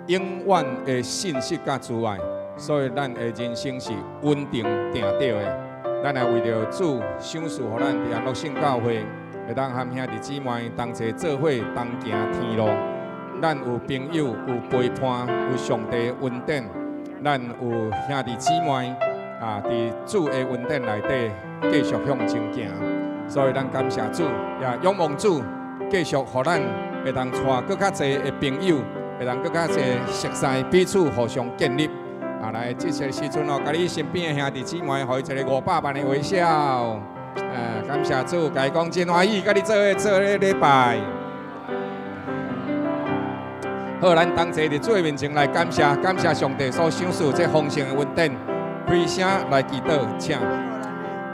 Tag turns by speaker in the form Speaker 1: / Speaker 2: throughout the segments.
Speaker 1: 永远的信息甲阻碍，所以咱的人生是稳定定着的。咱来为着主赏赐，互咱伫安乐圣教会，会当和兄弟姊妹同齐做伙，同行天路。咱有朋友，有陪伴，有上帝的恩典。咱有兄弟姊妹伫主的恩典内底继续向前行。所以咱感谢主，也仰望主，继续互咱会当带更较侪的朋友，会当更较侪熟悉，彼此互相建立。来，这些时阵甲你身边的兄弟姊妹，互伊一个500万的微笑。感谢主，甲伊讲真欢喜，甲你做个礼拜。好，咱同齐伫主的面前来感谢上帝所赏赐这丰盛的恩典。开声来祈祷，请。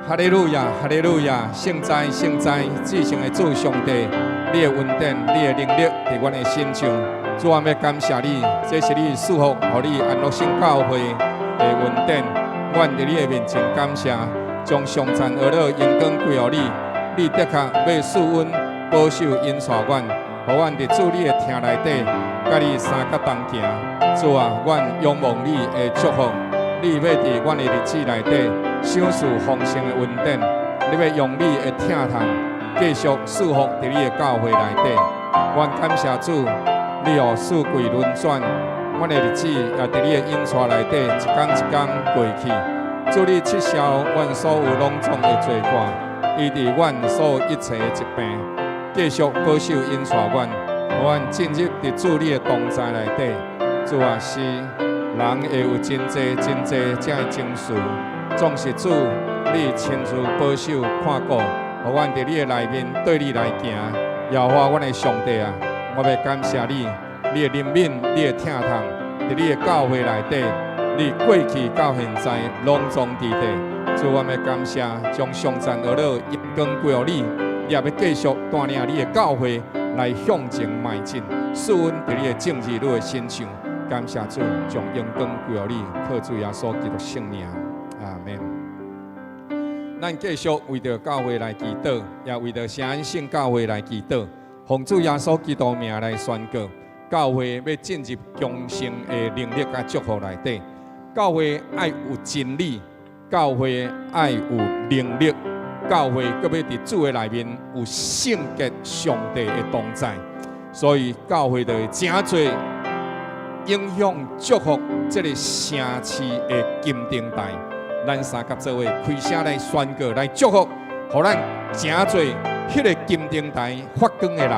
Speaker 1: 哈利路亚，哈利路亚！圣哉，圣哉！至圣的主上帝，你的恩典，你的能力伫阮的心上。主，我要感谢你，这是你赐福，互你安乐圣教会的恩典。阮伫你的面前感谢，将上赞而乐荣光归予你。你的确要赐阮保守引带阮，互阮伫主你的听内底，甲你三脚同行。主啊，阮仰望你的祝福，你要伫阮的日子内底赏赐丰盛的恩典，你要用你的听筒继续赐福伫你的教会内底。阮感谢主。你予四季轮转，阮的日子也伫你的引带内底，一天一天过去。祝你撤销阮所有拢总的罪过，医治阮所有一切的疾病，继续保守引带阮，互阮进入伫主你的同在内底。主啊，是人会有真济这的情绪，总是主你亲自保守看顾，互阮伫你的内面对你来行。耶和华，阮的上帝啊！我要感谢你，你的怜悯，你的听筒，伫你的教会内底，你过去到现在拢总伫地。主，我要感谢，将上赞而乐荣光归予你，你也要继续带领你的教会来向前迈进，赐恩伫你的正义路的身上。感谢主，将荣光归予你，靠主耶稣基督圣名，阿门。咱继续为着教会来祈祷，也为着圣安圣教会来祈祷。奉主耶稣基督名来宣告，教会要进入强盛的能力甲祝福内底。教会爱有真理，教会爱有能力，教会搁要伫主的内面有圣洁上帝的同在。所以教会就会真侪影响祝福这个城市的金灯台。咱三甲做伙开声来宣告，来祝福，互咱真侪。迄个金灯台发光的人，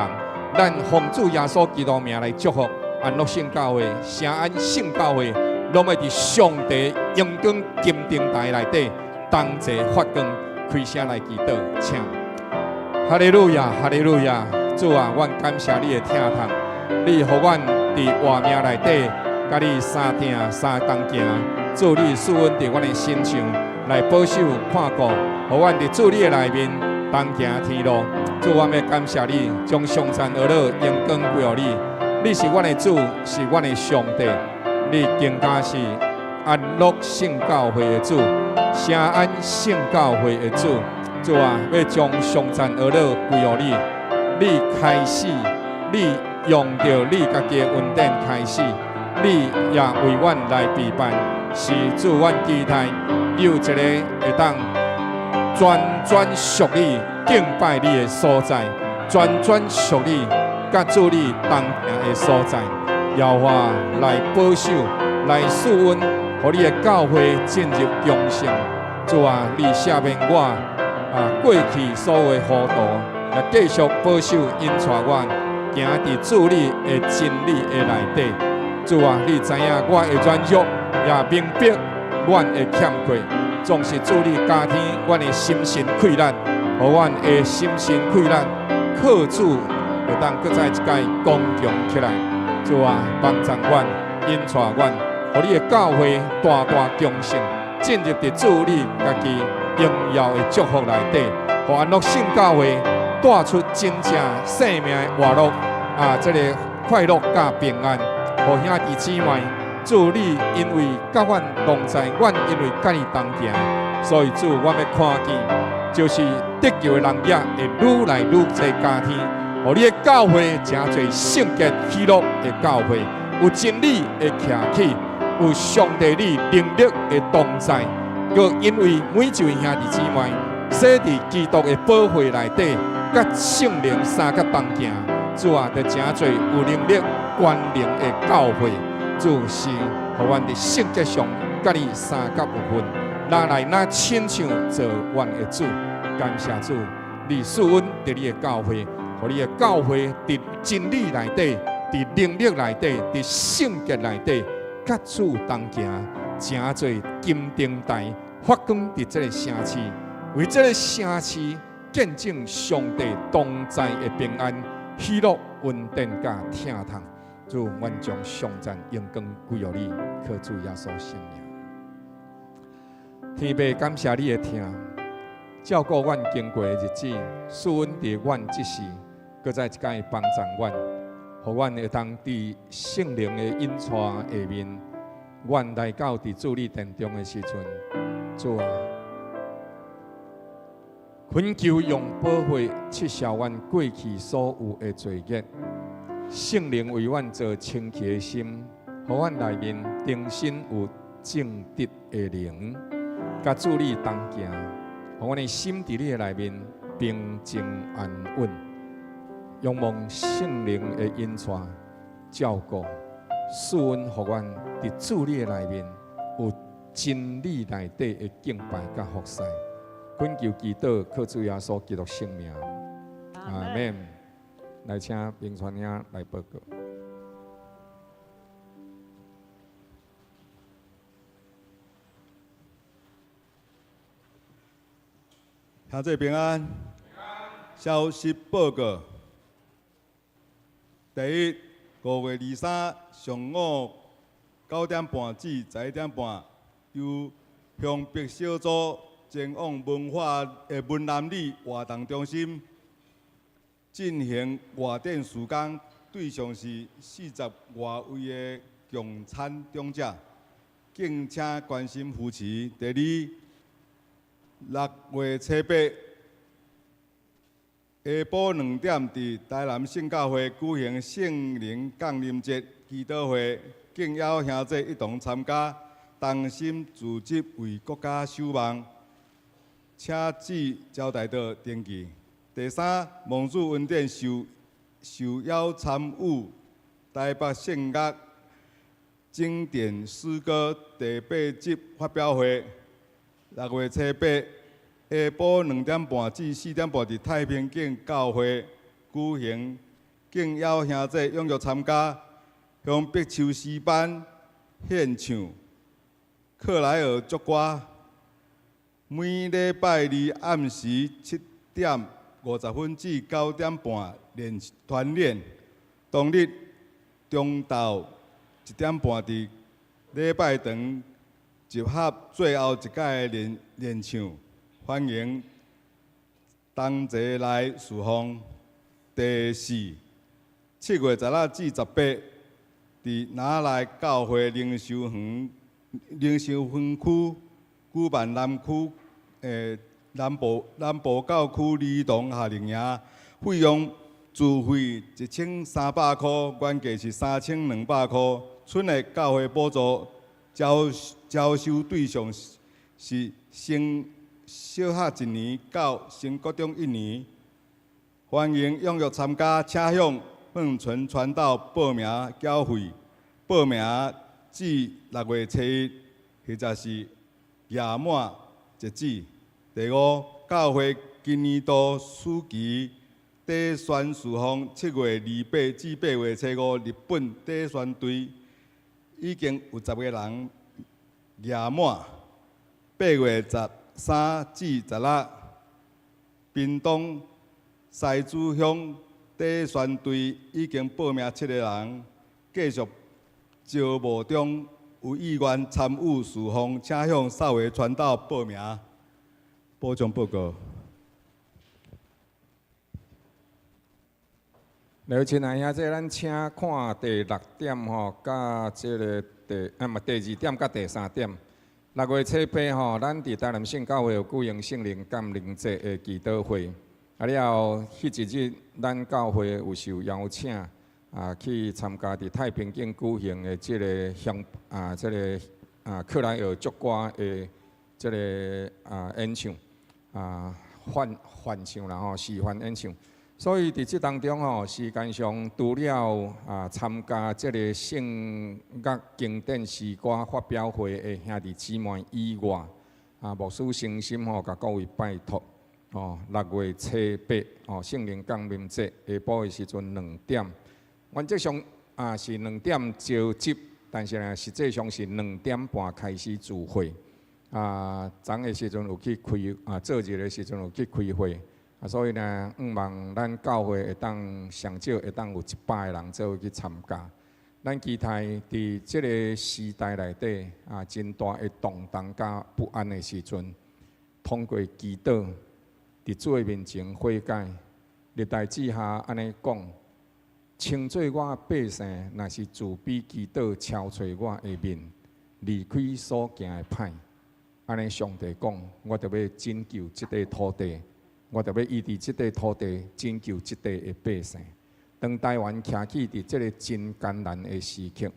Speaker 1: 咱奉主耶稣基督名来祝福安乐圣教会、圣安圣教会，拢要伫上帝阳光金灯台内底同齐发光。开声来祈祷，请。哈利路亚，哈利路亚！主啊，阮感谢你的听筒，你予阮伫活命内底，甲你三定三同行。主，你赐恩伫阮的身上，来保守看顾，予阮伫主你的内面。同行天路，主，我要感谢你，将上赞而乐荣光归予你。你是阮的主，是阮的上帝。你更加是安乐圣教会的主，圣安圣教会的主。主啊，要将上赞而乐归予你。你开始，你用着你家己的恩典开始，你也为阮来备办，是主阮期待有一个会当。专属你敬拜你的所在，专属你甲主你同行的所在，耶和华来保守，来赐恩，互你的教会进入强盛。主啊，你赦免我过去所有的糊涂，也继续保守引带我，行伫主你的真理的内底。主啊，你知影我的软弱，也明白我的欠缺。总是主你加添阮的心神溃烂，互阮的心神溃烂，靠主会当搁再一届刚强起来。主啊，帮助阮，引带阮，互你的教会大强盛，进入伫主你家己荣耀的祝福内底，互安乐圣教会带出真正生命的活路这个快乐甲平安，互兄弟姊妹。主你因为甲阮同在，阮因为甲你同行，所以主我要看见，就是得救的人也会愈来愈侪加添，互你的教会真侪圣洁喜乐的教会，有真理的徛起，有上帝你能力的同在，佮因为每一位兄弟姊妹，洗伫基督的保会内底，甲圣灵三甲同行，主啊，就真侪有能力、关灵的教会，主是互阮伫圣洁上甲你三甲有份，拿来那亲像做阮的主，感谢主，你赐阮伫你的教会，互你的教会伫真理内底。伫能力内底，伫圣洁内底，甲主同行，真侪金灯台发光伫这个城市，为这个城市见证上帝同在的平安、喜乐、稳定甲疼痛。主，愿将上赞荣光归于你，靠主耶稣圣名。天父，感谢你的听，照顾阮经过的日子，赐阮伫阮即时，搁再一届帮助阮。互阮会当伫圣灵的引带下面，阮来到伫主你殿中的时阵，主啊，恳求用保惠撤销阮过去所有的罪孽，圣灵为阮做清洁的心，互阮内面重新有正直的灵，甲主你同行，互阮的心伫你的内面平静安稳。仰望圣灵的引带、照顾，赐阮互阮伫主理的内面有真理内底的敬拜甲服侍。恳求祈祷，靠主耶稣基督圣名，阿门。来，请明传兄来报告。
Speaker 2: 兄弟平安。消息报告。第一，5月23上午9点半至11点半，由向北小组前往文化文南里活动中心进行活电时间，对象是40外位的共产长者，敬请关心扶持。第二，6月7日。下晡2點，伫台南聖教會舉行聖靈降臨節祈禱會，敬邀兄弟一同參加，同心自執為國家守望。請旨招待到登記。第三，蒙主恩典受邀參與台北聖樂經典詩歌第8集發表會，6月7日。下晡2點半至4點半，伫太平境教會舉行，敬邀兄弟踴躍參加，向碧秋詩班獻唱克萊爾祝歌。每禮拜二暗時7點50分至9點半團練，當日中晝1點半伫禮拜堂集合最後一屆練唱。歡迎同齊來侍奉。第四，7月10日至18日，伫哪來教會靈修園區舉辦南部教區兒童夏令營，費用自費1300塊，原價是3200塊。村內教會補助招收對象是小學1年到升國中1年，歡迎踴躍參加，請向永存傳道報名繳費。報名至6月7日，或者是屆滿截止。第五，教會今年度暑期底宣侍奉7月28至8月初5，日本底宣隊已經有10個人屆滿。8月13至16日，屏東西子鄉底宣隊已經報名7個人，繼續招募中，有意願參與侍奉，請向少尉傳道報名。補充報告。
Speaker 1: 來，親愛兄弟，咱請看第6點吼，甲這個第2點甲第3點。6月7日吼，咱佇台南聖教會有舉行聖靈降臨節的祈禱會，了後迄一日，咱教會有受邀請，去参加伫太平间举行的即个克莱尔足歌的即个演唱翻唱啦吼，示范演唱。所以伫即当中吼，时间上除了参加即个圣乐经典诗歌发表会的兄弟姊妹以外，牧师诚心吼，甲各位拜托，6月初8圣灵降临节下晡的时阵2点，原则上是2点召集，但是呢，实际上是2点半开始聚会。昨的时阵有去开做日的时阵有去开会。所以呢，望咱教会会当上少会当有100个人做伙去参加。咱期待伫即个时代内底真大的动荡甲不安的时阵，通过祈祷伫主的面前悔改。历代志下安尼讲，称做我百姓，若是自卑祈祷，超找我的面，离开所行的歹。安尼上帝讲，我着要拯救即块土地。我着要医治即块土地，拯救即块的百姓。当台湾徛起伫即个真艰难的时刻，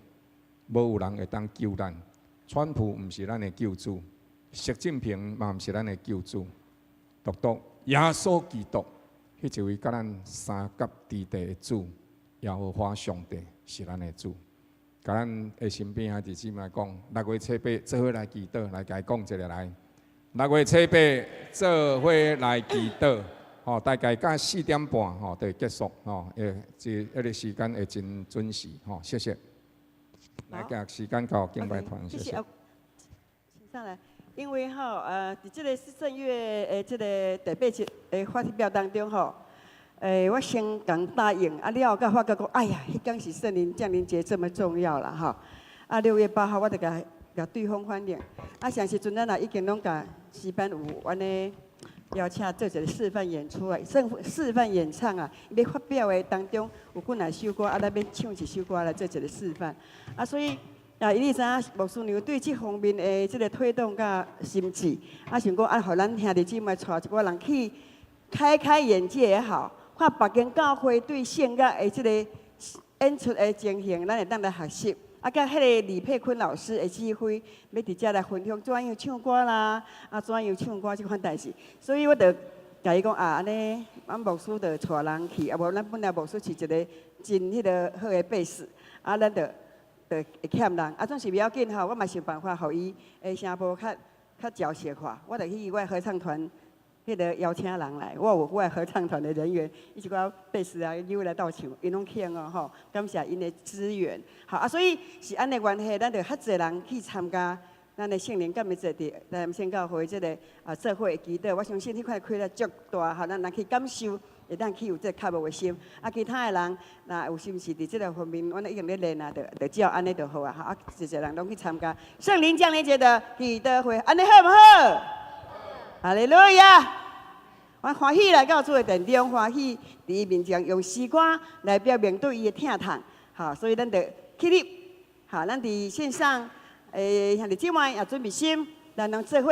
Speaker 1: 无有人会当救咱。川普毋是咱的救主，习近平嘛毋是咱的救主，独独耶稣基督，迄一位甲咱三甲之地的主，耶和华上帝是咱的主。甲咱的身边兄弟姊妹讲，6月初8做伙来祈祷，来甲伊讲一个来。6月初8做伙来祈祷，大概到4点半就会结束，迄个时间会真准时，谢谢。来，甲时间到敬拜团，谢谢。
Speaker 3: 请上来，因为伫这个正月这个第8节发表当中我先讲答应，了后发觉讲，哎呀，迄天是圣灵降临节这么重要啦，6月8号我就甲对方反映，上时阵咱也已经拢甲诗班有安尼邀请做一个示范演出示范演唱要发表的当中有几啊首歌，咱要唱一首歌来做一个示范，所以你知影牧师娘对这方面的这个推动甲心志，想讲互咱兄弟姊妹带一个人去开眼界也好，看别间教会对圣乐的这个演出的情形，咱会当来学习。甲迄个李佩坤老师的指挥，要伫遮来分享怎样唱歌啦，怎样唱歌即款代志。所以我就甲伊讲安尼，牧师就带人去，无咱本来牧师是一个真迄个好的贝斯，咱就会欠人，总是袂要紧我嘛想办法，互伊的声波较招式化。我就去我合唱团。迄个邀请人来，我有我合唱团的人员，一寡贝斯又来到场，因拢请感谢因的支援。好所以是安尼关系，咱就较侪人去参加咱的圣灵感恩节伫咱圣教会这个做伙的祈祷，我相信迄块开了足大，咱人去感受，会当去有这较无的心。其他的人若有心事伫这个方面，阮已经咧练就只要安尼就好一人拢去参加圣灵降临节的祈祷会，安尼好唔好？哈利路亚！我欢喜来到主的殿中，欢喜伫伊面前用诗歌来表明对伊的疼痛。所以咱就起立。咱伫线上兄弟姊妹也准备心，咱能做伙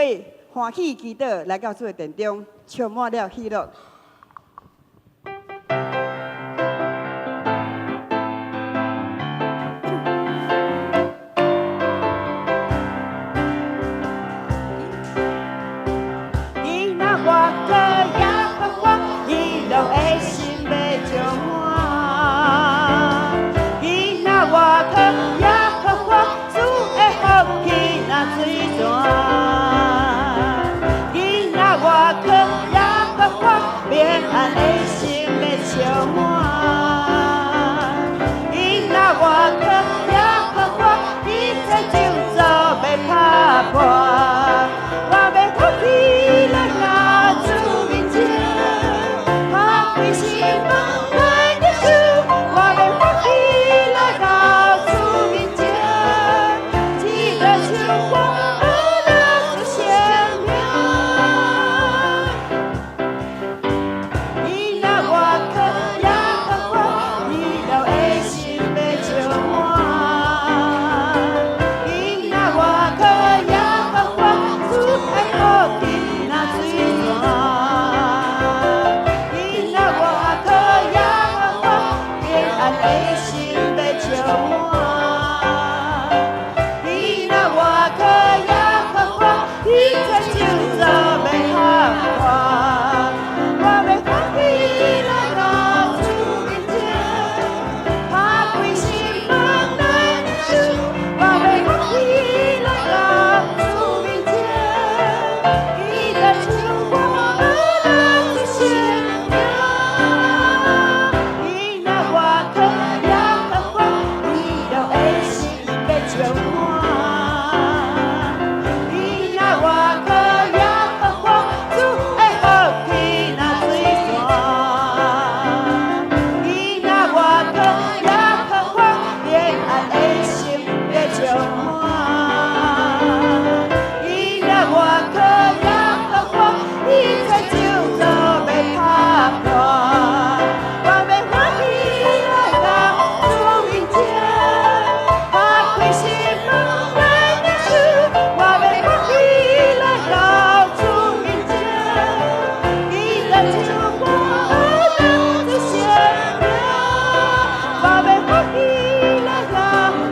Speaker 3: 欢喜祈祷来到主的殿中，充满了喜乐。心要充满。你若外壳也发光，一切就做要合看。我要欢喜来到主面前，打开心门来领受。我要欢喜来到主面前，伊在主我来主显明。伊若外壳也发光，伊就会心要充满。伊若外壳也发光，主会好起那水线。伊若外壳也发光，平安的心要充满。伊若外壳也发光，一切就做要拍破。我要欢喜来到主面前，打开心门来领受。我要欢喜来到主面前，伊在主我来主显明。我要欢喜来到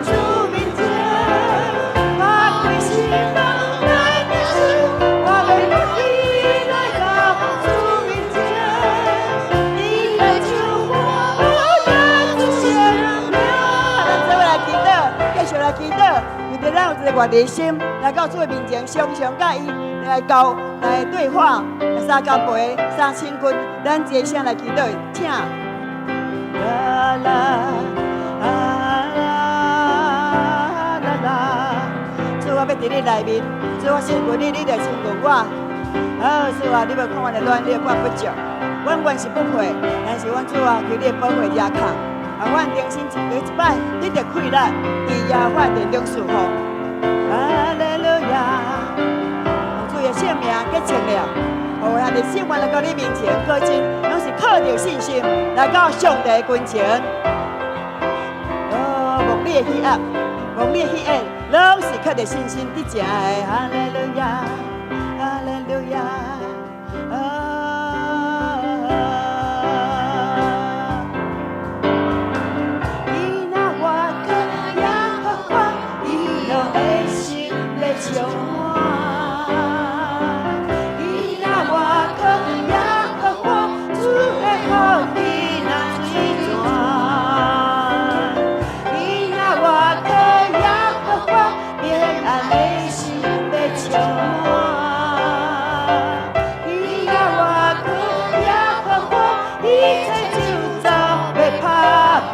Speaker 3: 主面前，打开心门来领受。我要欢喜来到主面前，伊在主我来主显明。咱做来祈祷，继续来祈祷，为着咱有一个愿的心，来到主的面前，常常甲伊来交来对话，三更陪三千君，咱一声来祈祷，请。啦啦啊啦啦啦，主我要伫你内面，主我信任你，你就信任我。主啊，你要看我的软弱，我不足，阮原是不配，但是阮主啊，求你的保护遮靠。阮定心一摆，你着开咱，伫亚患难中赐福。哈利路亚，主的性命结清了，互咱的生活来到你面前靠近，拢是靠着信心来到上帝的跟前。望你的喜爱，望你的喜爱，拢是靠着信心伫正的。哈利路亚，哈利路亚。伊若外壳也发光，伊就会心要充满。伊若外壳也发光，主会好起那水泉。伊若外壳也发光，平安的心要充满。伊若外壳也发光，一切就做要拍破。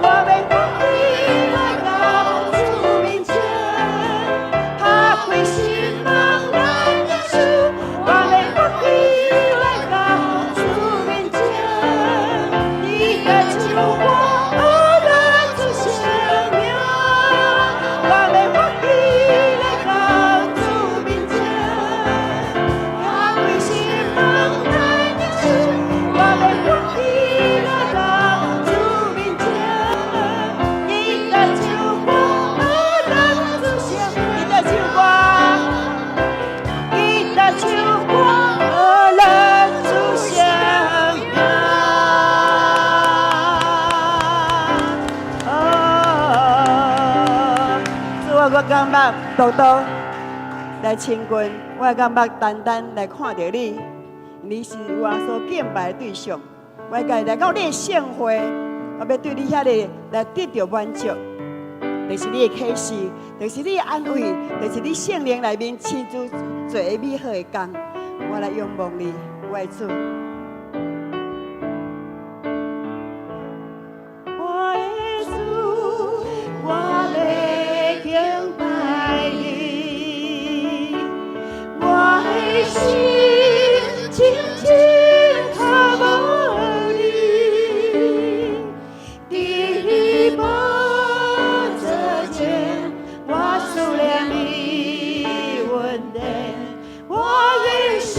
Speaker 3: 我要欢喜来到主面前，打开心门来领受。我要欢喜来到主面前，伊在主我来主显明。我要欢喜来到主面前，打开心门来领受。我要欢喜来到主面前，伊在主我来主显明。伊在主我，伊在主我来主显明。主啊，我感觉多多来亲近，我感觉单单来看到你，你是我所敬拜的对象。我甲来到你的盛会，我要对你遐个来得到满足，就是你的启示，就是你的安慰，就是你圣灵内面亲自做美好的工。我来仰望你，我的主。我的主，我要敬拜你，我的心紧紧靠无你，伫宝座前，我思念你恩典，我的心。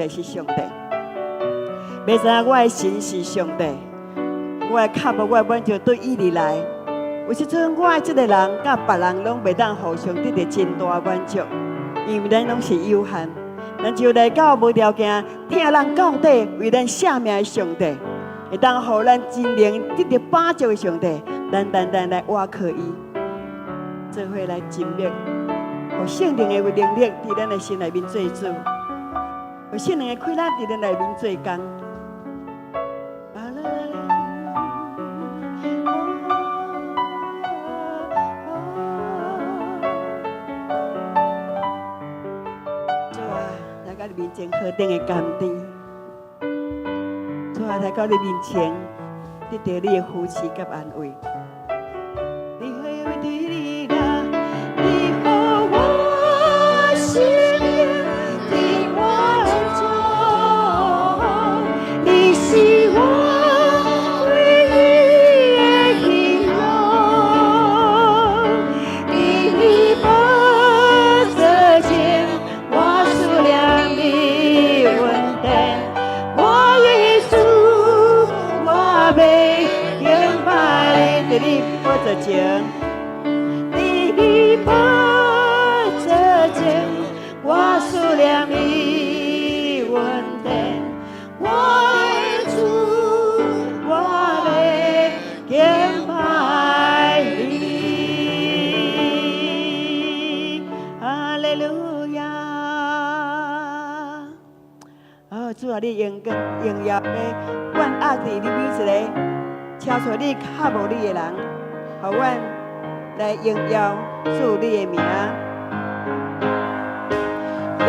Speaker 3: 是上帝，袂知影我的神是上帝，我的脚无我的满足对伊而来。有时阵我的这个人甲别人拢袂当互相得到真大满足，因为咱拢是有限。咱就来到无条件听人到底为咱舍命的上帝，会当互咱真灵得到帮助的上帝，咱来倚靠伊，做伙来尽力，互圣灵的能力伫咱的心内面做主，互圣灵的开咱伫咱内面做工。面前河顶的甘甜，主啊，来到你面前，得到你的扶持甲安慰。你何为对你啦？你和我心的我中，你是我唯一的英雄，你把这件我数量。你把这情，你把这情，我数量你稳定，我的主，我的敬拜你，哈利路亚！哦，主啊，你荣耀的管压伫你每一个。敲出你较无你的人，互阮来荣耀主你的名。有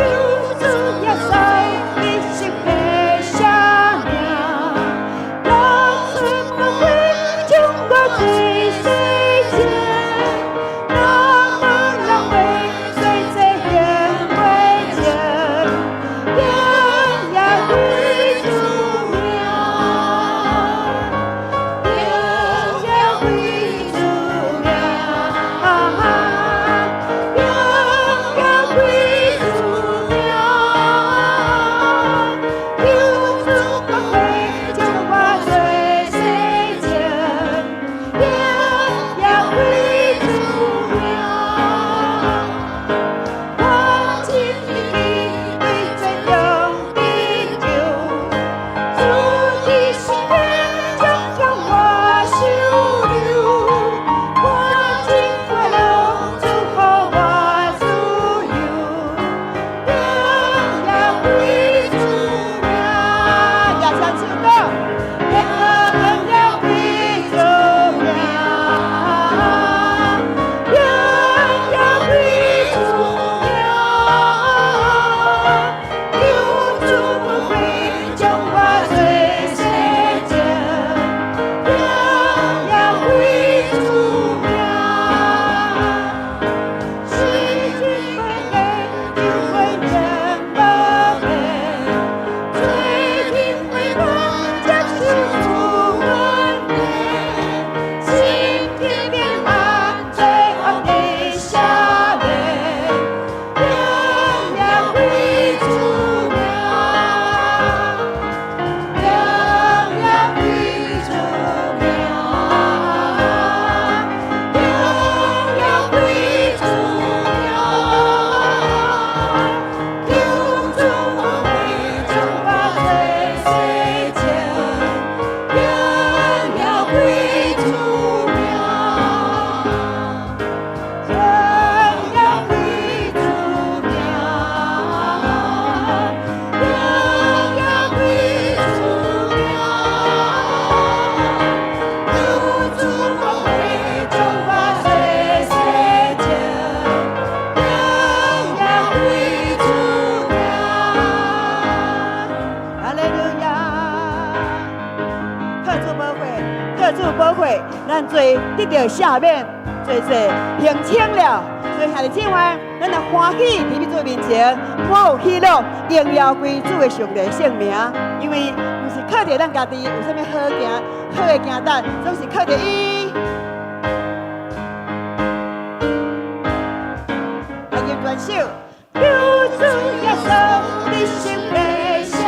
Speaker 3: 主耶稣，你是的生命，让春风会将我追随前，让梦让会随着烟灰前，荣耀归主名。咱罪得到赦免，罪行清了，所以兄弟姐妹，咱来欢喜伫你主面前，满有喜乐，荣耀归主的上帝圣名。因为不是靠着咱家己有啥物好行、好的行单，总是靠着伊。来，用转手，有主耶稣，你心的。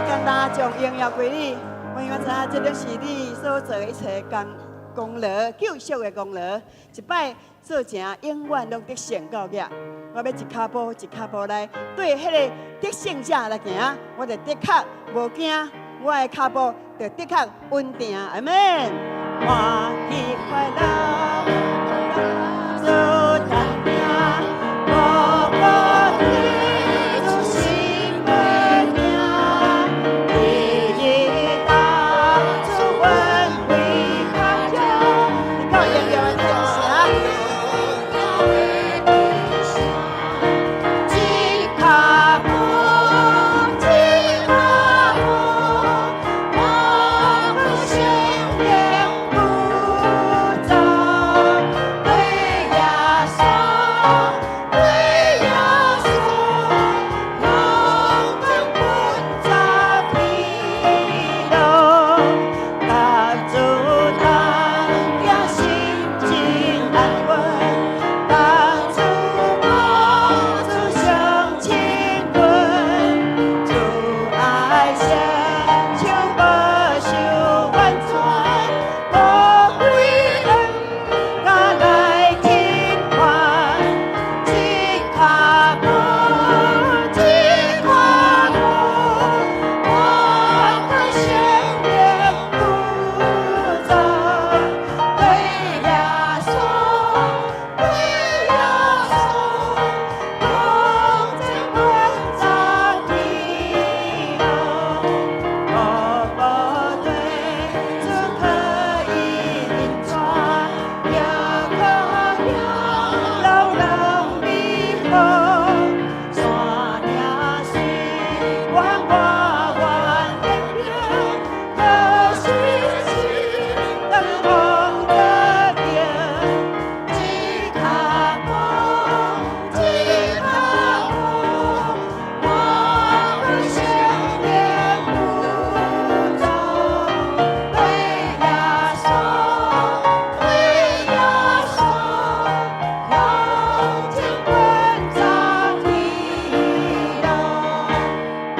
Speaker 3: 简单将荣耀归你，我应该知影，这就是你所做的一切功劳，救赎的功劳。一摆做成，永远拢得胜到底。我要一脚步一脚步来对迄个得胜者来行，我就的确无惊，我的脚步就的确稳定。阿门。欢喜快乐，做咱命，我过天主心的命，日日当作阮为他家。你看有没有天下？一脚步，一脚步，我不想念不走。对耶稣，对耶稣，永远不走疲劳。甲主当家心情安稳，当主我主相亲近，主爱先像无受完全，无归人甲来轻还，一脚步，一脚步，我可生命不走。对耶稣，对耶稣，永远不走疲劳。我不对，主可以引传，也可以老人美好。山岭水，弯弯弯的平，可是心灯红的定。一脚步，一脚步，我可生命不走。对耶稣，对耶稣，永远不走疲劳。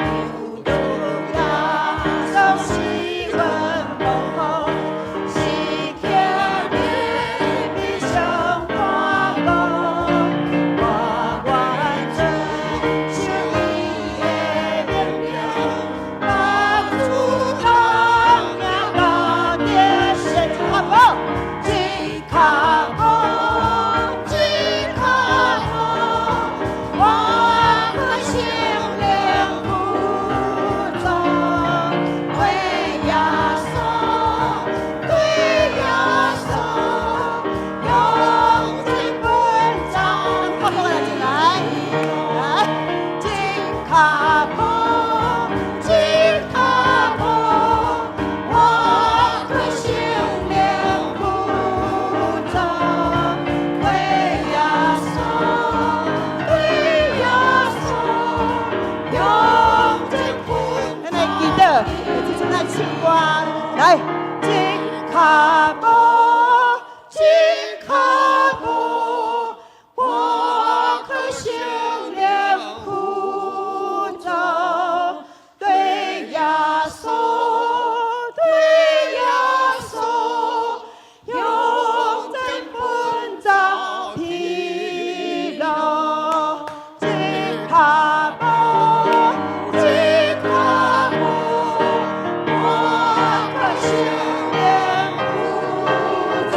Speaker 3: 有路呀，总是阮无好，是听你的上看顾。我愿遵守你的命令，把主当命到底是一脚步，一脚步，一脚步，我可生命不走。对耶稣，对耶稣，永远不走。快快来进来，来，一脚步，一脚步，我可生命不走。对耶稣，对耶稣，永远不走。咱来记得，这阵来唱歌，来，一脚步，一脚步，我可生命不走。对耶稣，对耶稣，永远不走疲劳。一脚步，一脚步，我可生命不走。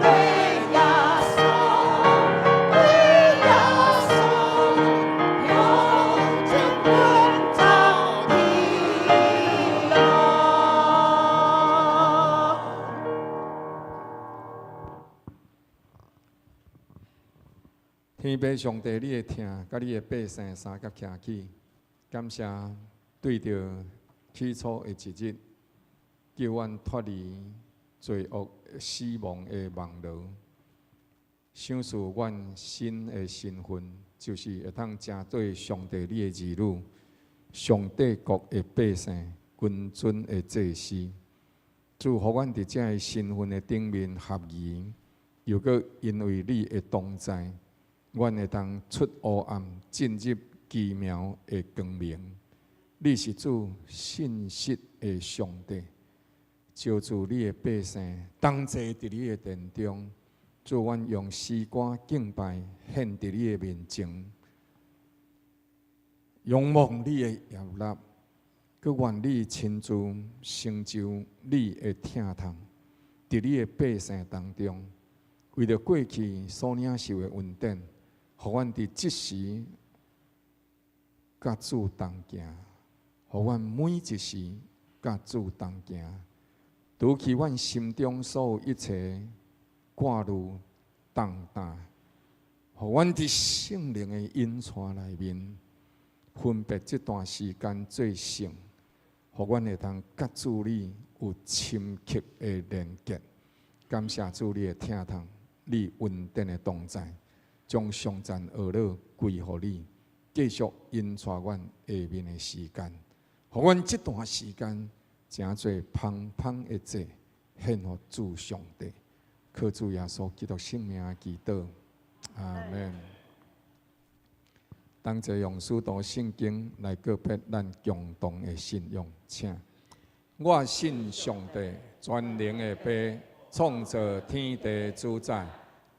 Speaker 3: 对耶稣，对耶稣，永远不走疲劳。
Speaker 1: 天父上帝，你的听，甲你的百姓三甲徛起，感谢对着起初的一日，叫阮脱离罪恶、死亡的网络，想视阮新的身份，就是会通正对上帝你的儿女，上帝国的百姓，君尊的祭司。祝福阮伫这个身份的顶面合宜，又搁因为你的同在。阮会当出黑暗，进入奇妙的光明。你是主信实的上帝，招住你的百姓，同坐伫你的殿中。主，阮用诗歌敬拜献伫你的面前，仰望你的业力，佮愿你亲自成就你的疼痛，伫你的百姓当中，为着过去所领受的恩典，互阮伫即时甲主同行，互阮每一时甲主同行，除去阮心中所有一切挂虑重担，互阮伫圣灵的引带内面，分别这段时间做圣，互阮会通甲主你有深刻的连结。感谢主你的疼痛，你恩典的同在，将上赞恶乐归乎你，继续引带阮下面的时间，互阮这段时间诚侪芳芳的祭献予主上帝。靠主耶稣基督圣名祈祷，阿门。当者用许多圣经来告别咱共同的信仰，请我信上帝全能的父，创造天地主宰。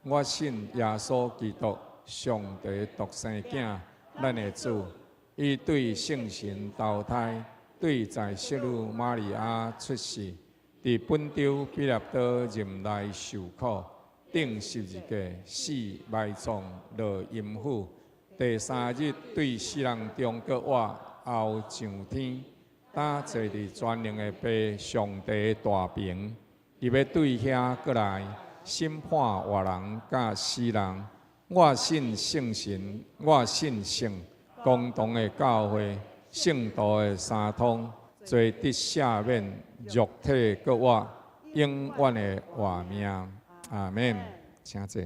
Speaker 1: 我信耶稣基督，上帝独生子，咱的主。伊对圣神投胎，对在圣女玛利亚出世。伫本州彼拉多任内受苦，钉十字架，死埋葬，落阴府。第三日对死人中搁活，后上天，打坐伫全能的父上帝大屏。伊要对遐过来审判活人甲死人。我信圣神，我信圣共同的教会，圣道的三通。罪得赦免，肉体搁活，永远的活命。阿门。请坐。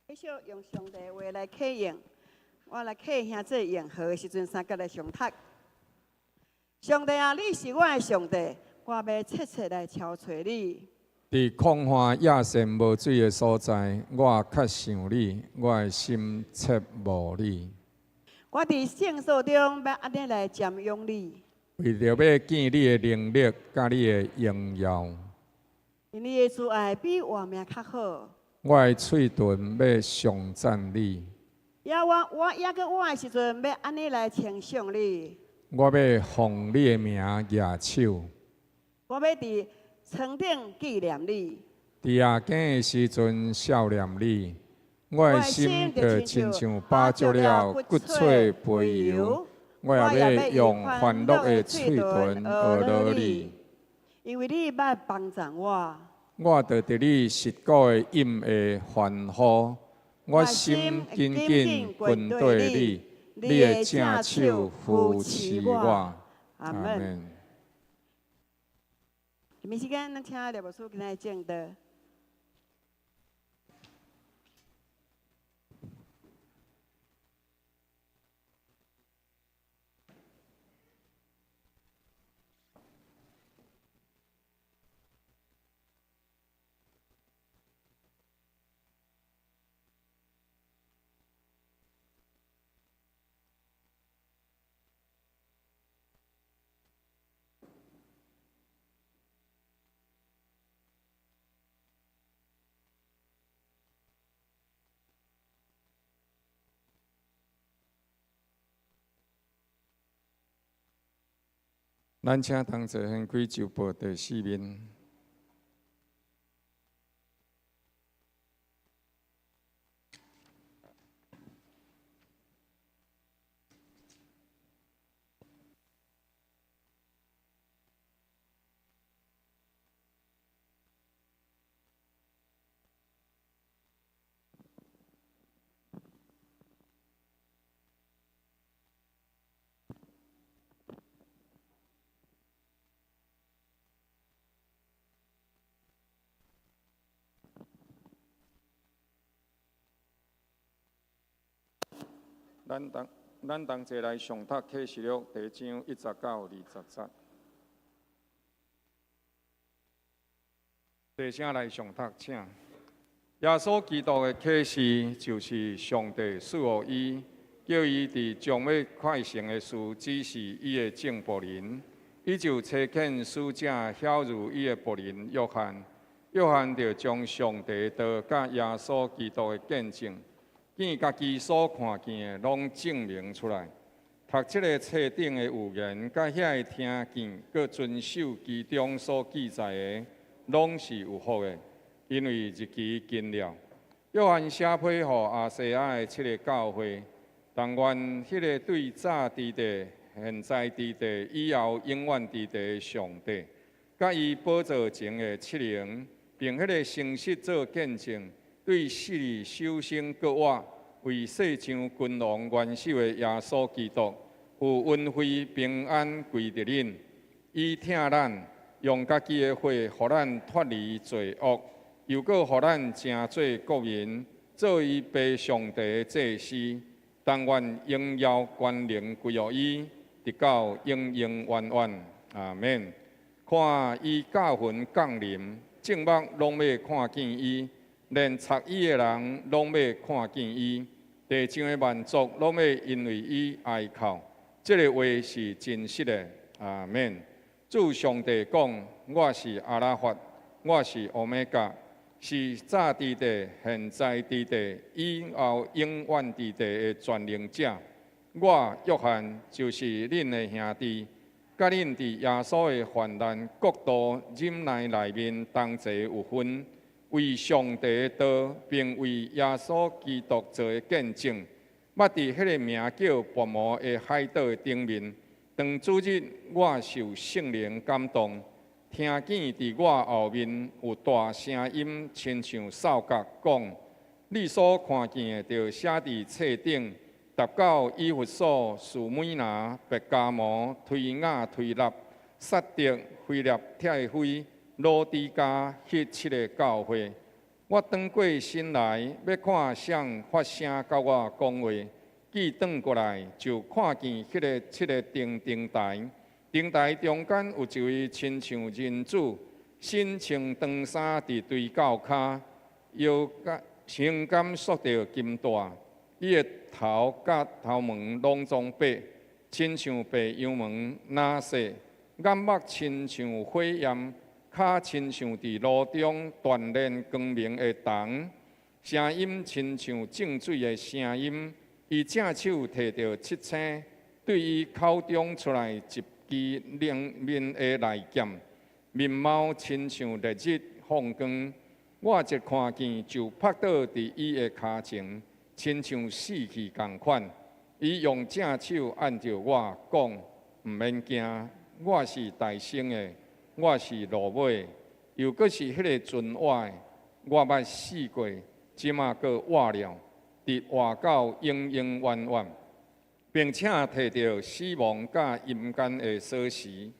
Speaker 3: 继续用上帝的话来启应，我来启兄这应号的时阵，三个来上读。上帝啊，你是我的上帝，我要切切来超找你。
Speaker 1: 伫空旷野山无水的所在，我较想你，我的心切慕你。
Speaker 3: 我伫圣所中要安尼来瞻仰你。
Speaker 1: 为着要见你的能力，甲你的荣耀，
Speaker 3: 因你的慈爱比活命较好。
Speaker 1: 我的嘴唇要上赞你。
Speaker 3: 我搁活的时阵，要安尼来称颂你。
Speaker 1: 我要奉你的名举手。
Speaker 3: 我要伫床顶纪念你。
Speaker 1: 伫夜间的时阵笑念你，我的心就亲像把足了骨髓肥油。我也要用欢乐的嘴唇学乐你，
Speaker 3: 因为你捌帮助我。
Speaker 1: 我就伫你实骨的音的欢呼，我心紧紧跟对你，你的正手扶持我。阿门。
Speaker 3: 下面时间，咱请廖牧师跟咱讲道。
Speaker 1: 咱请同齐献开周报第4面。咱同齐来上读启示录第1章1节到20节。大声来上读，请。耶稣基督的启示就是上帝赐予伊叫伊伫将要快成的事指示伊的正仆人，伊就差遣使者晓入伊的仆人约翰。约翰就将上帝道甲耶稣基督的见证，见家己所看见的，拢证明出来。读这个册顶的有言，甲遐个听见、佮遵守其中所记载的，拢是有福的，因为日期近了。约翰写批予亚细亚的7个教会，但愿迄个对早伫地、现在伫地、以后永远伫地的上帝，甲伊宝座前的7灵，并迄个诚实做见证，对死里修生搁活，为世上君王元首的耶稣基督，有恩惠平安归伫恁。伊听咱，用家己的血，互咱脱离罪恶，又搁互咱成做国民，做伊爸上帝的祭司。但愿荣耀权能归予伊，直到永永远远。阿免。看伊教魂降临。正目拢要看见伊，连插伊的人拢要看见伊，地上的万族拢要因为伊哀哭。这个话是真实的。阿免。主上帝讲：我是阿拉法，我是欧米伽，是早伫地、现在伫地、以后永远伫地的全能者。我约翰就是恁的兄弟。甲恁伫耶稣的患难、国度、忍耐内面同齐有份，为上帝的道，并为耶稣基督做的见证。捌伫迄个名叫薄膜的海岛的顶面，当主日我受圣灵感动，听见伫我后面有大声音，亲像哨角讲：你所看见的，就写伫册顶。达到以弗所、士每拿、白加摩、推雅、推纳、撒狄、腓立泰菲、罗底加迄7个教会，我转过身来要看谁发声甲我讲话，记转过来就看见迄个7个灯台，灯台中间有一位亲像人子，身穿长衫伫堆脚骹，腰身感束着金带。伊的头甲头毛拢装白，亲像白羊毛蓝色，眼目亲像火焰，脚亲像伫路中锻炼光明的铜，声音亲像静水的声音。伊正手摕着七星，对伊口中出来一支亮面的利剑，面貌亲像烈日放光。我一看见就趴倒伫伊的骹前。亲像死去共款，伊用正手按着我讲：毋免惊，我是大生的，我是落尾，又搁是迄个存活的。我捌死过，即马搁活了，直活到永永远远，并且摕着死亡甲阴间的锁匙。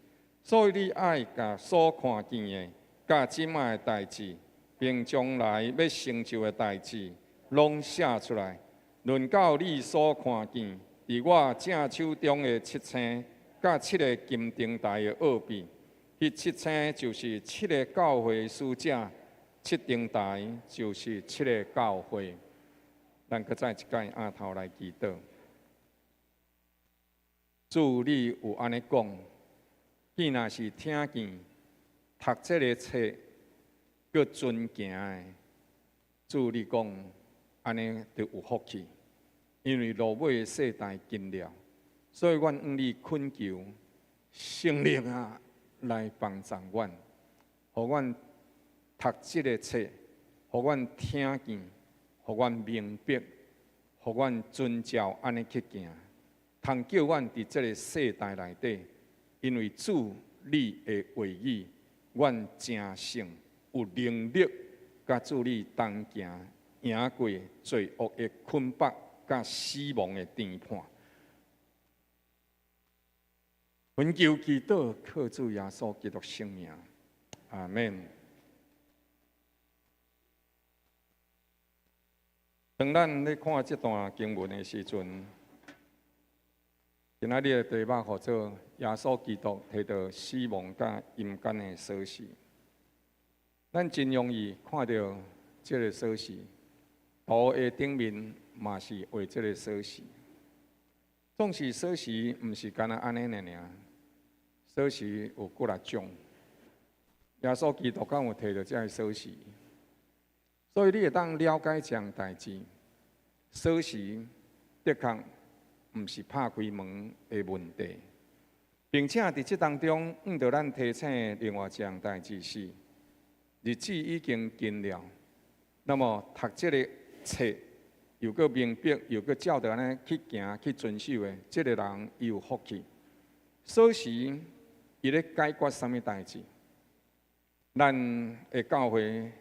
Speaker 1: 所以你爱甲所看见的，甲即马的代志，并将来要成就的代志。拢写出来，论到你所看见，伫我正手中的七星，甲7个金灯台的奥秘，迄7星就是7个教会使者，7灯台就是7个教会。咱搁再一届额头来祈祷。主，你有安尼讲，你若是听见读这个册，搁遵行的，主你讲。安尼就有福气，因为落尾的世代近了，所以阮向你恳求圣灵啊，来帮助阮，互阮读这个册，互阮听见，互阮明白，互阮遵照安尼去行，通叫阮伫这个世代内底，因为主你的话语，阮真信有能力，甲主你同行。赢过罪恶的捆绑，甲死亡的审判。恳求祈祷，靠主耶稣基督圣名，阿免。当咱咧看这段经文的时阵，今仔日的题目叫做耶稣基督摕到死亡甲阴间的锁匙。咱真容易看到这个锁匙。图的顶面嘛是画这个锁匙，总是锁匙，毋是干那安尼尔，锁匙有几啊种。耶稣基督敢有摕到这个锁匙，所以你会当了解这样代志。锁匙的确毋是拍开门的问题，并且伫这当中，着咱提醒另外一样代志是，日子已经近了，那么读这个册。又个明白，又个照着安尼去行去遵守的，这个人伊有福气。锁匙伊咧解决什么代志？咱的教会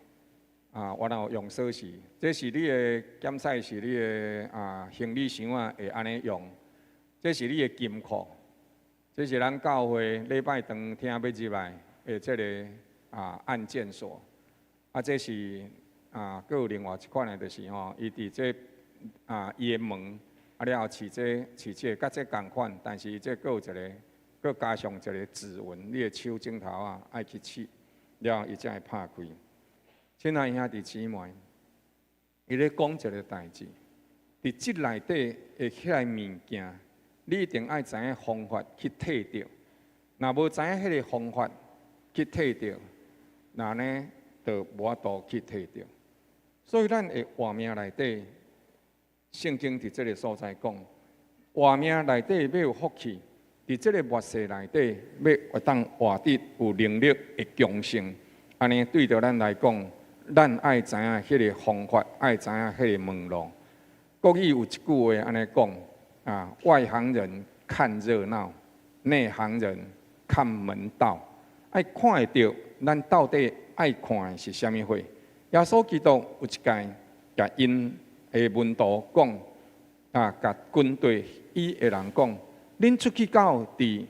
Speaker 1: 我有用锁匙，这是你的检赛，是你的行李箱会安尼用。这是你的金库，这是咱教会礼拜堂听要入来的这个按键锁。这是。佫有另外一款的，就是伊伫这伊的门了后饲这甲这共款，但是伊这佫有一个，佫加上一个指纹，你的手指头爱去试，了后伊才会拍开。亲爱兄弟姊妹，伊咧讲一个代志，伫即内底的迄个物件，你一定爱知影方法去摕到。若无知影迄个方法去摕到，那呢就无法度去摕到。所以，咱的活命内底，圣经伫这个所在讲，活命内底要有福气，伫这个末世内底要当活得有能力的强盛。安尼对着咱来讲，咱爱知影迄个方法，爱知影迄个门路。国语有一句话安尼讲外行人看热闹，内行人看门道。爱看会到，咱到底爱看的是啥物货？耶稣基督有一届，甲因的门徒讲，甲军队伊的人讲，恁出去到伫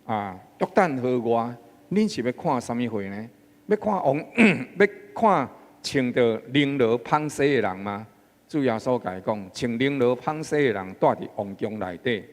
Speaker 1: 约旦河外，恁是要看啥物货呢？要看王，要看穿着绫罗芳西的人吗？主耶稣甲伊讲，穿绫罗芳西的人住伫王宫内底。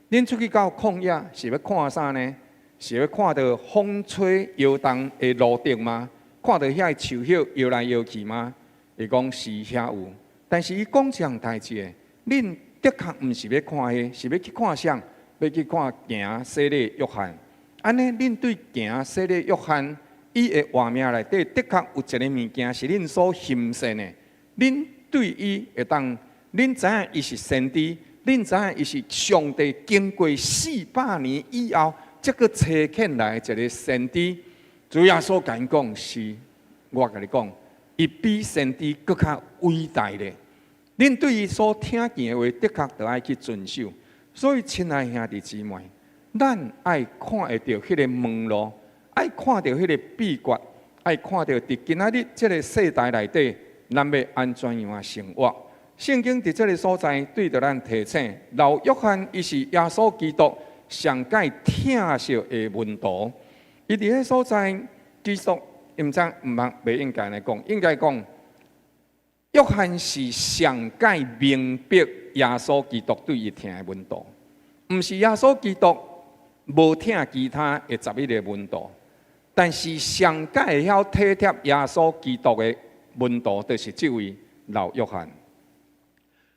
Speaker 1: 恁出去到旷野是要看啥呢？是要看到风吹摇动的路顶吗？看到遐树叶摇来摇去吗？伊讲是遐有，但是伊讲这样代志的，恁的确毋是要看迄，是要去看啥？要去看行洗礼约翰。安尼，恁对行洗礼约翰伊的活命内底，的确有一个物件是恁所欣赏的。恁对伊会当，恁知影伊是先知，恁知影伊是上帝经过400年以后，这个差遣来一个先知。主耶稣甲因讲是，我甲你讲，伊比先知更较伟大咧。恁对伊所听见的话，的确着爱去遵守。所以，亲爱兄弟姊妹，咱爱看会到迄个门路，爱看到迄个秘诀，爱看到伫今仔日这个世代内底，咱要安怎样生活？圣经伫这个所在对着咱提醒，老约翰伊是耶稣基督上界疼惜的门徒。伊伫迄所在，基督毋应该来讲，应该讲，约翰是上界明白耶稣基督对伊疼的门徒，毋是耶稣基督无疼其他的11个门徒，但是上界会晓体贴耶稣基督的门徒，就是这位老约翰。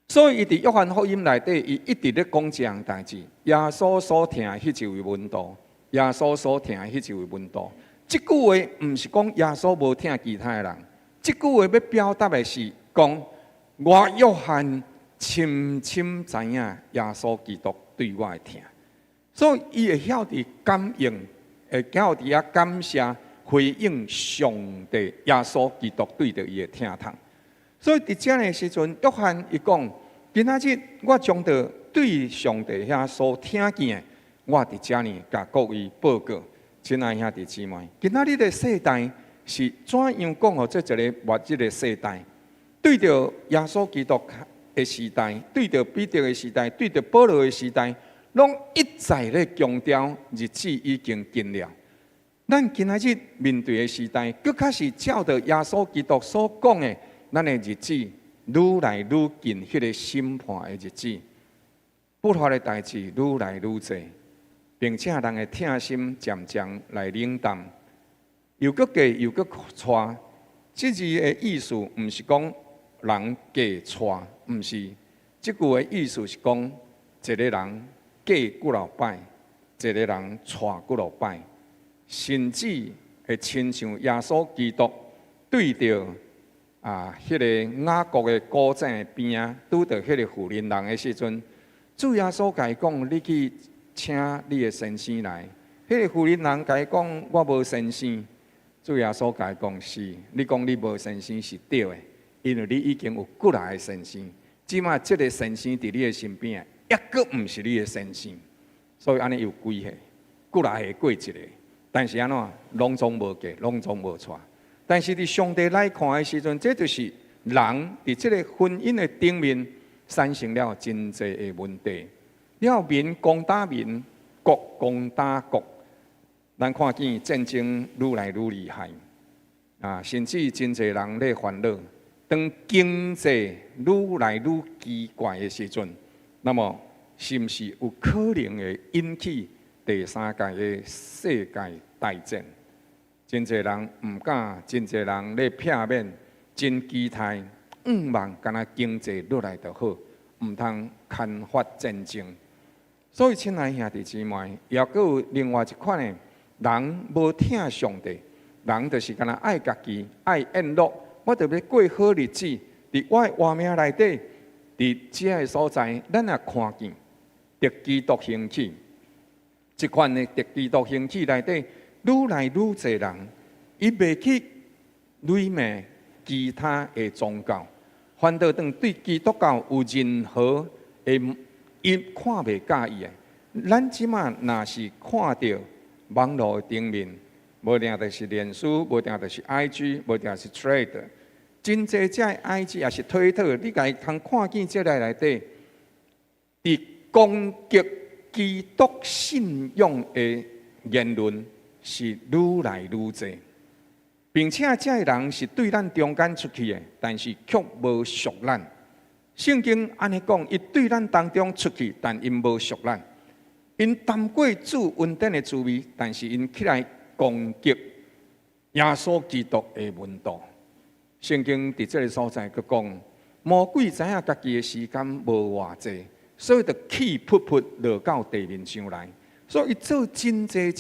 Speaker 1: 所以伊伫约翰福音内底，伊一直咧讲这样代志：耶稣所疼迄一位门徒。耶稣所疼迄一位门徒，这句话毋是讲耶稣无疼其他的人，这句话要表达的是讲我约翰深深知影耶稣基督对我的疼，所以伊会晓得感应，会晓得感谢回应上帝耶稣基督对着伊的疼痛。所以伫这个时阵，约翰伊讲：今仔日我将着对上帝遐所听见的。我伫遮呢，甲各位报告，亲爱兄弟姊妹，今仔日的世代是怎样讲？哦，这一个末日的世代，对着耶稣基督的时代，对着彼得的时代，对着保罗的时代，拢一再咧强调日子已经近了。咱今仔日面对的时代，更较是照着耶稣基督所讲的，咱的日子愈来愈近，迄个审判的日子，不法的代志愈来愈多。并且人的疼心渐渐来冷淡，又搁嫁又搁娶。这字的意思毋是讲人嫁娶，毋是。这句的意思是讲，一个人嫁几落摆，一个人娶几落摆，甚至会亲像耶稣基督对着迄个雅各的古井边啊，拄着迄个妇人人的时阵，主耶稣甲伊讲：你去请你的先生来。迄个妇人人甲伊讲：我无先生。主耶稣甲伊讲：是，你讲你无先生是对的，因为你已经有过来的先生。即马即个先生伫你的身边，抑阁毋是你的先生，所以安尼有几个，过来的过一个，但是安怎拢总无嫁，拢总无娶。但是伫上帝来看的时阵，这就是人伫即个婚姻的顶面产生了真济的问题。了民攻打民，国攻打国，咱看见战争愈来愈厉害甚至真济人咧烦恼。当经济愈来愈奇怪的时阵，那么是毋是有可能会引起第三届的世界大战？真济人毋敢，真济人咧片面，真期待，望敢若经济落来就好，毋通牵发战争。所以，亲爱兄弟姊妹，也佫有另外一款的人无听上帝，人就是敢若爱家己，爱宴乐。我特别过好日子，伫我的活命内底，伫这个所在，咱也看见敌基督兴起。这款的敌基督兴起内底，愈来愈侪人，伊袂去詆谀其他的宗教，反倒当对基督教有任何的伊看袂介意的。咱即马若是看到网络的顶面。无定就是脸书，无定就是 IG， 无定是 Trade， 真济只 IG 也是推特，你家通看见这个内底，伫攻击基督信仰的言论是愈来愈侪，并且这个人是对咱中间出去的，但是却无属咱。圣经安尼讲，伊对咱当中出去，但因无属咱。因谈过主恩典的滋味，但是因起来。攻击耶稣基督的门徒，圣经伫这个所在佮讲，魔鬼知影家己的时间无偌济，所以就气噗噗落到地面上来，所以伊做真济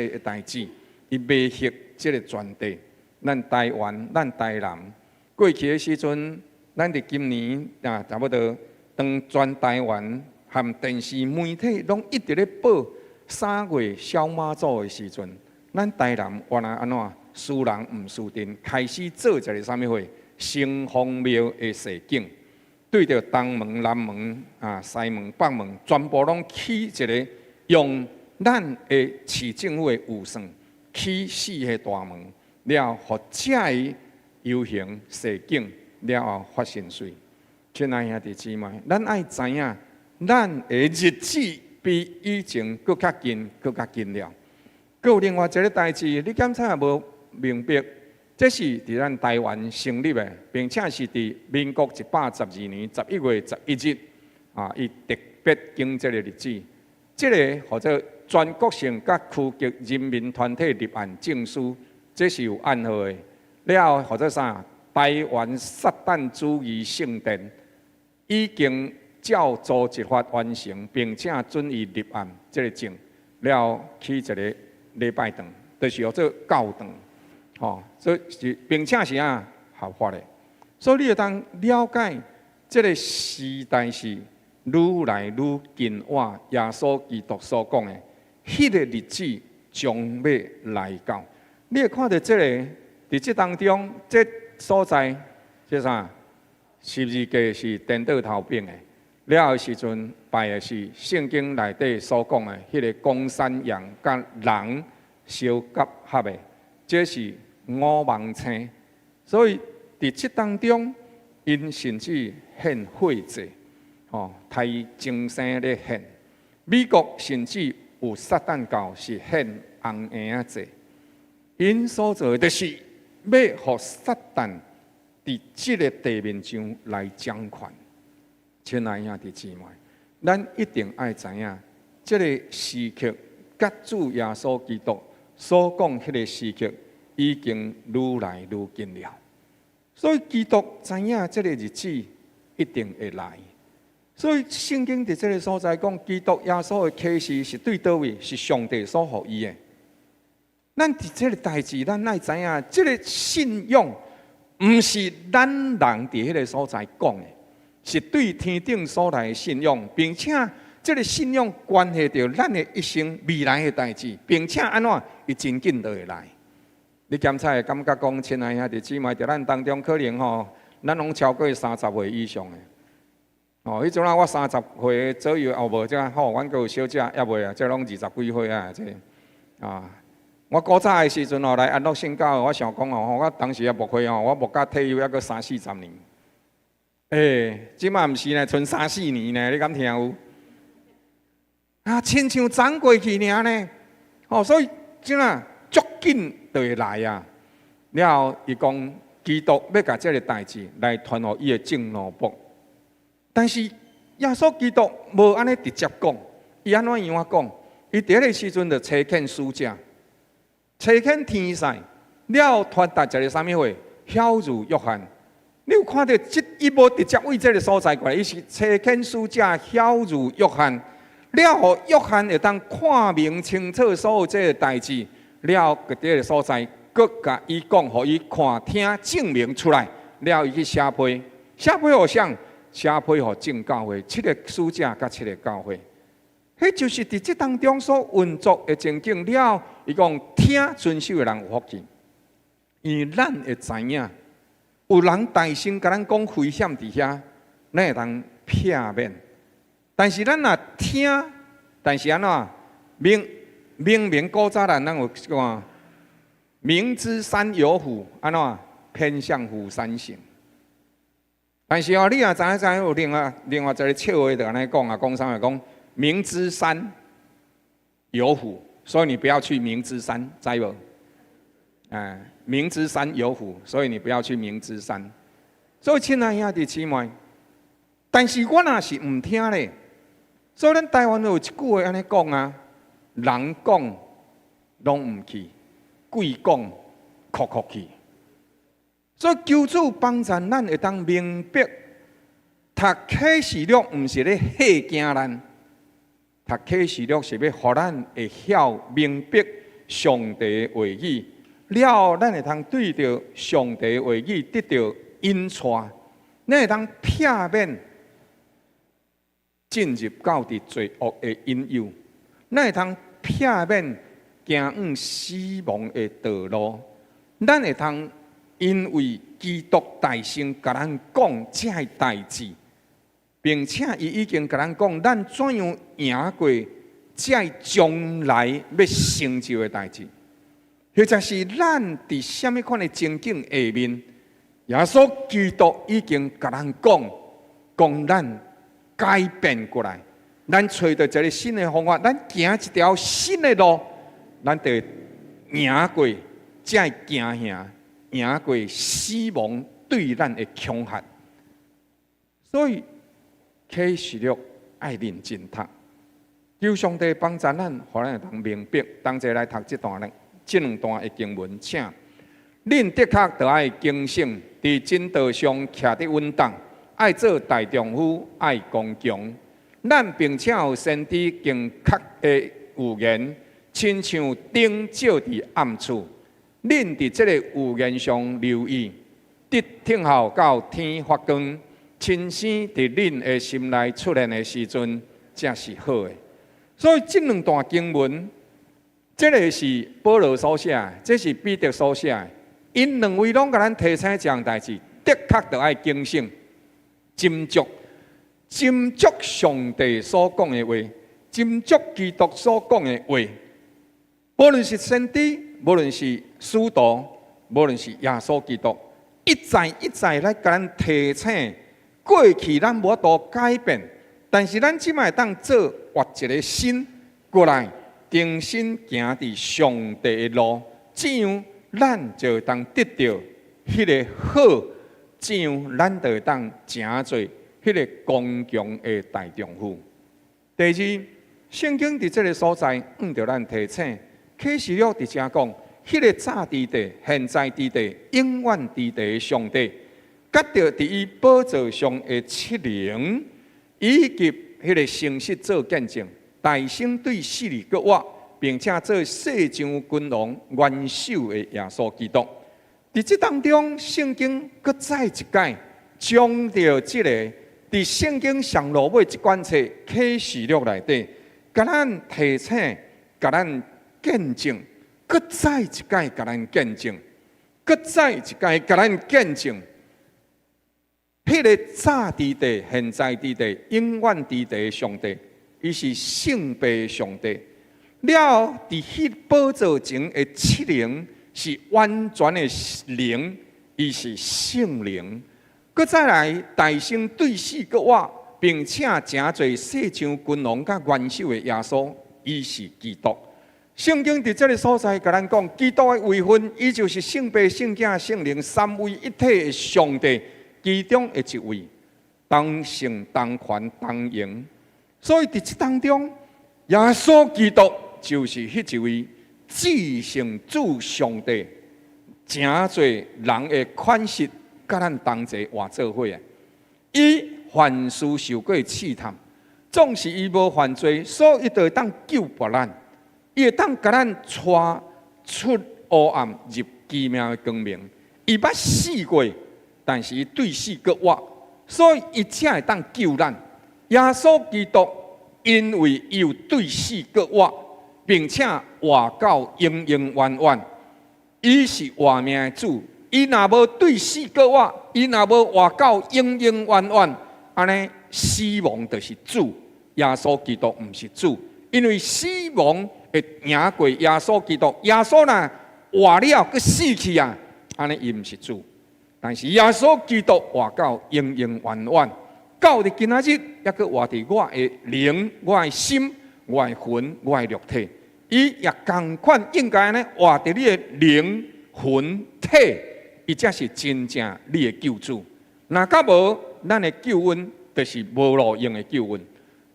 Speaker 1: 的代志，伊威胁这个全地。咱台湾，咱台南，过去的时阵，咱伫今年差不多当全台湾含电视媒体拢一直咧报3月小妈祖的时阵。咱台南原来安怎输人毋输阵，开始做一个啥物货？城隍庙的示警，对着东门、南门、西门、北门，全部拢起一个用咱的市政府的预算起4个大门，了互这个游行示警了后发生水。亲爱兄弟姊妹，咱爱知影，咱的日子比以前更较近，更较近了。佫有另外一个代志，你检查也无明白，这是伫咱台湾成立的，并且是伫民国112年11月11日，伊特别经这个日子，这个或者全国性甲区级人民团体立案证书，这是有暗号的。了或者啥，台湾撒旦主义圣殿已经照组织法完成，并且准予立案这个证，了起一个。礼拜堂，就是叫做教堂，所以是并且是合法的，所以你就当了解，这个时代是愈来愈近我耶稣基督所讲的，迄个日子将要来到。你会看到这个伫这当中，这所在这啥十字架是颠倒头柄的，了后时阵拜的是圣经内底所讲的迄个公山羊甲人相结合的，这是五芒星。所以伫这当中，因甚至献血祭，太精神咧献。美国甚至有撒旦教是献红婴仔祭，因所做的就是要互撒旦伫这个地面上来掌权。亲爱兄弟姊妹，咱一定爱知影，这个时刻，甲主耶稣基督所讲迄个时刻，已经愈来愈近了。所以基督知影这个日子一定会来，所以圣经伫这个所在讲，基督耶稣的启示是对倒位？是上帝所予伊的。咱伫这个代志，咱爱知影，这个信仰毋是咱人伫迄个所在讲的，是对天顶所来的信仰，并且这个信仰关系到咱的一生未来的代志，并且安怎伊真紧就会来。你检查会感觉讲，亲爱兄弟姊妹，伫咱当中可能吼，咱拢超过30岁以上的。迄阵啊，我30岁左右后无这好，阮阁有小姐也未啊，这拢20几岁啊，这啊。我古早的时阵来安乐信教，我想讲我当时也牧会我牧甲退休还阁30-40年。即摆毋是呢，剩3-4年呢，你敢听有？亲像长过去尔呢。所以即啊，足紧就会来啊。了后，伊讲基督要甲这个代志来传予伊的正奴仆，但是耶稣基督无安尼直接讲，伊安怎样讲？伊伫迄个时阵就差遣使者。差遣天使了，传达一个啥物话？晓如约翰。你有看到伊无直接为这个所在过来，伊是差遣使者晓如约翰，了后约翰会当看明清楚所有这个代志，了个这个所在，佮甲伊讲，互伊看听证明出来，了伊去写批，写批互啥？写批互正教会，7个使者甲7个教会。迄就是伫这当中所运作的情景了。伊讲听遵守的人有福气，因为咱会知影，有人大声甲咱讲危险伫遐，咱会当避免。但是咱若听，但是安怎明古早人咱有讲，明知山有虎，安怎偏向虎山行。但是你也知影有另外一个笑话就安尼讲啊，讲啥讲？明知山有虎，所以你不要去明知山，知无？明知山有虎，所以你不要去明知山。所以亲爱兄弟姊妹，但是我若是唔听咧，所以咱台湾有一句话安尼讲啊：人讲拢唔去，鬼讲哭去。所以求主帮助咱会当明白，读启示录唔是咧吓惊咱。读启示录是要互咱会晓明白上帝的话语，了咱会通对着上帝的话语得到引带，咱会通避免进入到伫罪恶的引诱，咱会通避免行往死亡的道路，咱会通因为基督大声甲咱讲这个代志。并且伊已经甲咱讲，咱怎样赢过这将来要成就的代志，或者是咱伫什么款的情景下面，耶稣基督已经甲咱讲咱改变过来，咱找到一个新的方法，咱行一条新的路，咱就赢过这惊吓，赢过死亡对咱的恐吓，所以。启示录爱认真读，求上帝帮助咱，互咱会通明白。同齐来读这两段的经文，请恁的确着爱警醒，伫真道上徛得稳当，爱做大丈夫，爱刚强。咱并且有先知经确的预言，亲像灯照伫暗处。恁伫这个预言上留意，得听候到天发光。亲生伫恁的心内出现的时阵，才是好的。所以这两段经文，这个是保罗所写，这是彼得所写。因两位拢甲咱提醒这样代志，的确着爱警醒、斟酌上帝所讲的话，斟酌基督所讲的话。无论是先知，无论是使徒，无论是耶稣基督，一再来甲咱提醒。过去咱无多改变，但是咱即摆当做活一个心过来，重新行伫上帝的路，这样咱就会当得到迄个好，这样咱就会当成做迄个刚强的大丈夫。第二，圣经伫这个所在，着咱提醒，启示录伫遮讲，迄个早伫地、现在伫地、永远伫地的上帝。甲着伫伊宝座上的7灵，以及迄个诚实做见证，大声对死里个活，并且做世上君王元首的耶稣基督。伫这当中，圣经搁再一解，将着这个伫圣经上落尾一卷册启示录内底，甲咱提醒，甲咱见证，搁再一解，甲咱见证，搁再一解，甲咱见证。迄个早伫地、现在伫地、永远伫地的上帝，伊是圣父上帝。了，伫迄宝座前的七灵是完全的灵，伊是圣灵。搁再来，大声对死个活，并且诚侪世上君王甲元首的耶稣，伊是基督。圣经伫这个所在，甲咱讲，基督的位分，伊就是圣父、圣子、圣灵三位一体的上帝。其中的一位，当胜、当权、当赢。所以伫这当中，耶稣基督就是迄一位至圣主上帝，诚侪人的款式，甲咱同齐活做伙啊！伊凡事受过试探，总是伊无犯罪，所以伊就会当救拔咱，伊会当甲咱带出黑暗，入奇妙的光明。伊捌死过。但是伊对死搁活，所以伊才会当救咱。耶稣基督因为伊有对死搁活，并且活到永永远远，伊是活命的主。伊若无对死搁活，伊若无活到永永远远，安尼死亡就是主，耶稣基督毋是主，因为死亡会赢过耶稣基督。耶稣若活了搁死去啊，安尼伊毋是主。但是耶稣基督活到永永远远，到伫今仔日，也搁活伫我的灵、我的心、我的魂、我的肉体。伊也同款应该安尼活伫你的灵、魂、体，伊才是真正你的救主。若甲无，咱的救恩就是无路用的救恩。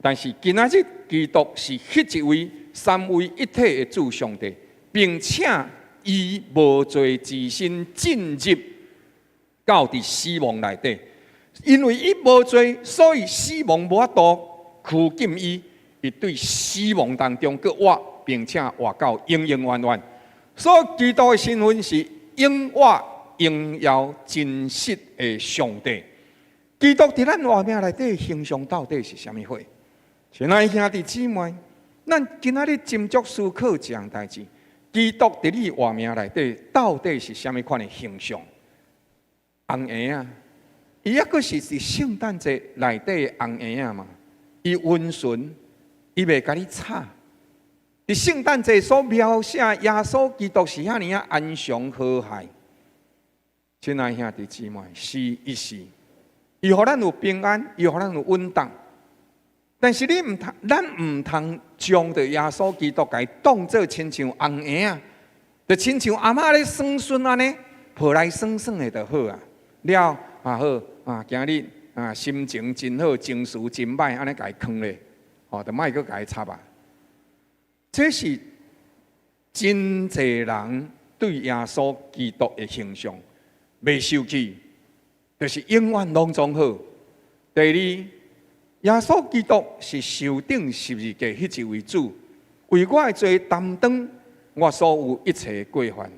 Speaker 1: 但是今仔日，基督是迄一位三位一体的主上帝，并且伊无罪之身进入到伫死亡内底，因为伊无罪，所以死亡无法度拘禁伊。伊对死亡当中搁活，并且活到永永远远。所以基督的身份是永活、荣耀、真实的上帝。基督伫咱活命内底的形象到底是啥物货？亲爱兄弟姊妹，咱今仔日斟酌思考一样代志：基督伫你活命内底到底是啥物款的形象？红鞋啊，伊抑阁是伫圣诞节内底的红鞋啊嘛。伊温顺，伊袂甲你吵。伫圣诞节所描写耶稣基督是遐尼啊安详和諧。亲爱兄弟姊妹，是伊是，伊互咱有平安，伊互咱有稳当。但是你唔通，咱唔通将着耶稣基督甲伊当做亲像红鞋啊，就亲像阿嬷咧酸酸安尼，抱来酸酸的就好啊。了啊好啊，今日啊心情真好，情绪真歹，安尼甲伊囥咧，哦，就莫阁甲伊插啊。这是真侪人对耶稣基督的形象未受去，就是永远拢总好。第二，耶稣基督是受顶十字架迄一位主，为我的罪担当我所有一切的过犯，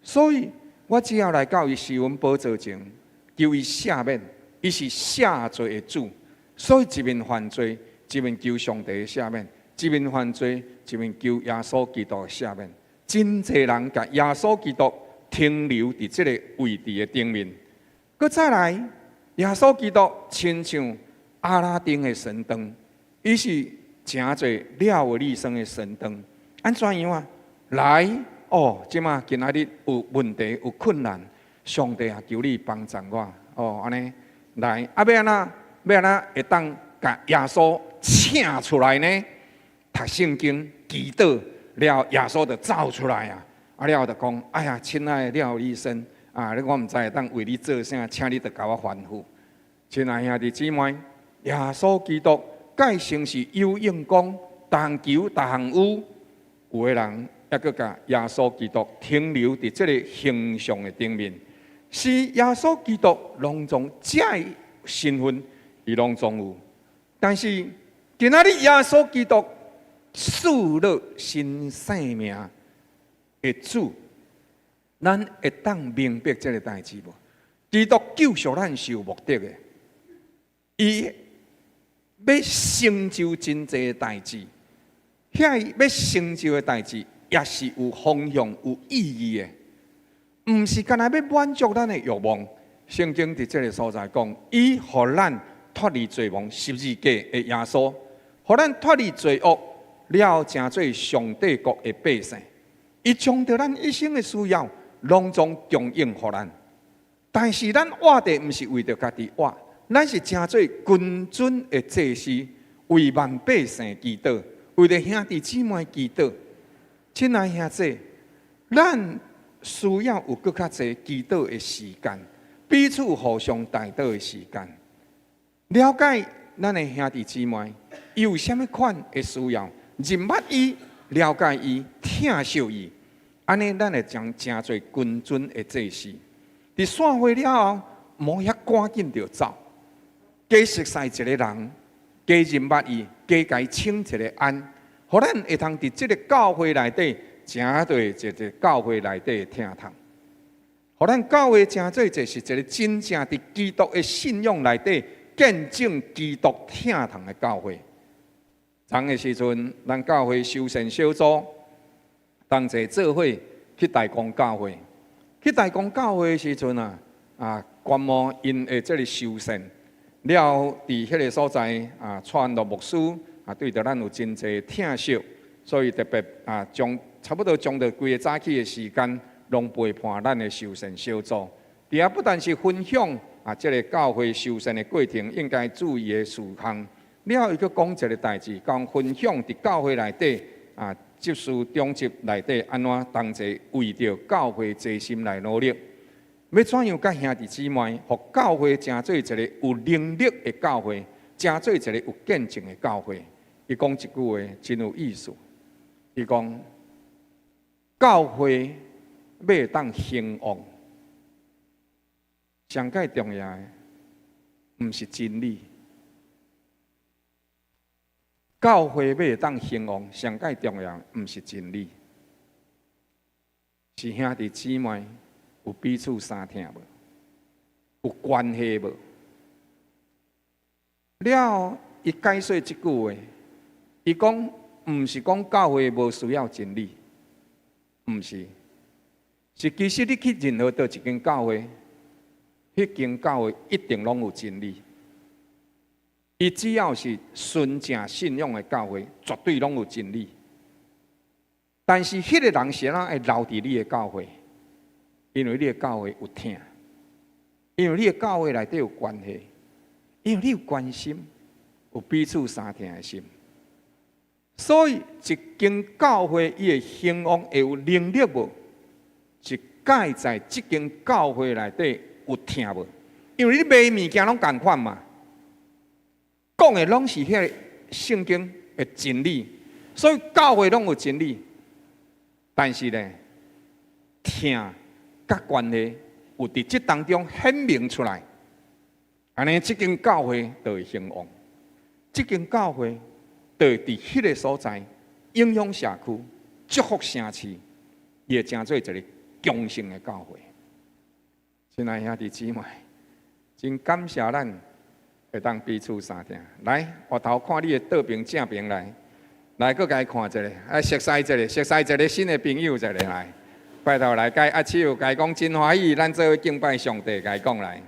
Speaker 1: 所以我只要来到伊施恩宝座前。求伊赦免，伊是赦罪的主，所以一面犯罪，一面求上帝的赦免；一面犯罪，一面求耶稣基督的赦免。真侪人甲耶稣基督停留伫这个位置的顶面。搁再来，耶稣基督亲像阿拉丁的神灯，伊是诚侪了无理生的神灯。安怎样啊？来哦，即马今仔日有问题有困难。上帝啊，求你帮助我哦，安尼来，要安怎会当甲耶稣请出来呢？读圣经祈祷了，耶稣就走出来啊！了就讲，哎呀，亲爱的了医生啊，我唔知会当为你做啥，请你就甲我吩咐。亲爱兄弟姊妹，耶稣基督改成是有用功，但求逐项有，有的人抑阁甲耶稣基督停留伫这个形象的顶面。是耶稣基督拢总这身份，伊拢总有，但是今仔日耶稣基督赐了新生命的主，咱会当明白这个代志无？基督救赎咱是有目的的，伊要成就真济的代志，遐要成就的代志也是有方向、有意义的，毋是干那要满足咱的欲望。圣经伫这个所在讲，伊互咱脱离罪亡十字架的耶稣，互咱脱离罪恶了，成做上帝国的百姓。伊将着咱一生的需要，拢总供应互咱。但是咱活的毋是为着家己活，咱是成做君尊的祭司，为万百姓祈祷，为着兄弟姊妹祈祷。亲爱兄弟，咱需要有更较侪祈祷的时间，彼此互相代祷的时间，了解咱的兄弟姊妹伊有啥物款的需要，认捌伊，了解伊，疼惜伊，安尼咱会将成做君尊的祭司。伫散会了后，无遐赶紧就走，加熟悉一个人，加认捌伊，加甲伊请一个安，互咱会通伫即个教会内底，成对一个教会内底听堂，互咱教会成做就是一个真正伫基督的信仰内底见证基督听堂的教会。昨个时阵，咱教会修宪小组同齐做伙去大公教会。去大公教会的时阵观摩因的这个修宪了，伫迄个所在传道牧师对着咱有真侪疼惜，所以特别差不多将着规个早起的时间，拢陪伴咱的修宪小组。伫遐不但是分享这个教会修宪的过程应该注意的事项，了伊去讲一个代志，讲分享伫教会内底执事中级内底安怎同齐为着教会齐心来努力，要怎样甲兄弟姊妹，互教会成做一个有能力的教会，成做一个有见证的教会。伊讲一句话真有意思，伊讲教会要当兴旺，上界重要的毋是真理。教会要当兴旺，上界重要毋是真理，是兄弟姊妹有彼此相听无，有关系无。了，伊解说一句话，伊讲毋是讲教会无需要真理，毋是，是其实你去任何倒一间教会，迄间教会一定拢有真理。伊只要是纯正信仰的教会，绝对拢有真理。但是迄个人先会留伫你的教会，因为你的教会有疼，因为你的教会内底有关系，因为你有关心，有彼此相听的心。所以一间教会伊的兴旺会有能力无？是盖在即间教会内底有疼无？因为你卖物件拢共款嘛。讲的拢是迄个圣经的真理，所以教会拢有真理。但是呢，听甲关系有伫这当中显明出来，安尼这间教会就会兴旺，这间教会就会伫迄个所在影响社区、祝福城市，也成做一个强盛的教会。亲爱兄弟姊妹，真感谢咱。会当彼此相听，来，回头看你的倒边正边来，来，搁甲伊看一下，熟悉一下，熟悉一个新的朋友一下来，拜托来，甲阿手，甲伊讲真欢喜，咱做伙敬拜上帝，甲伊讲来。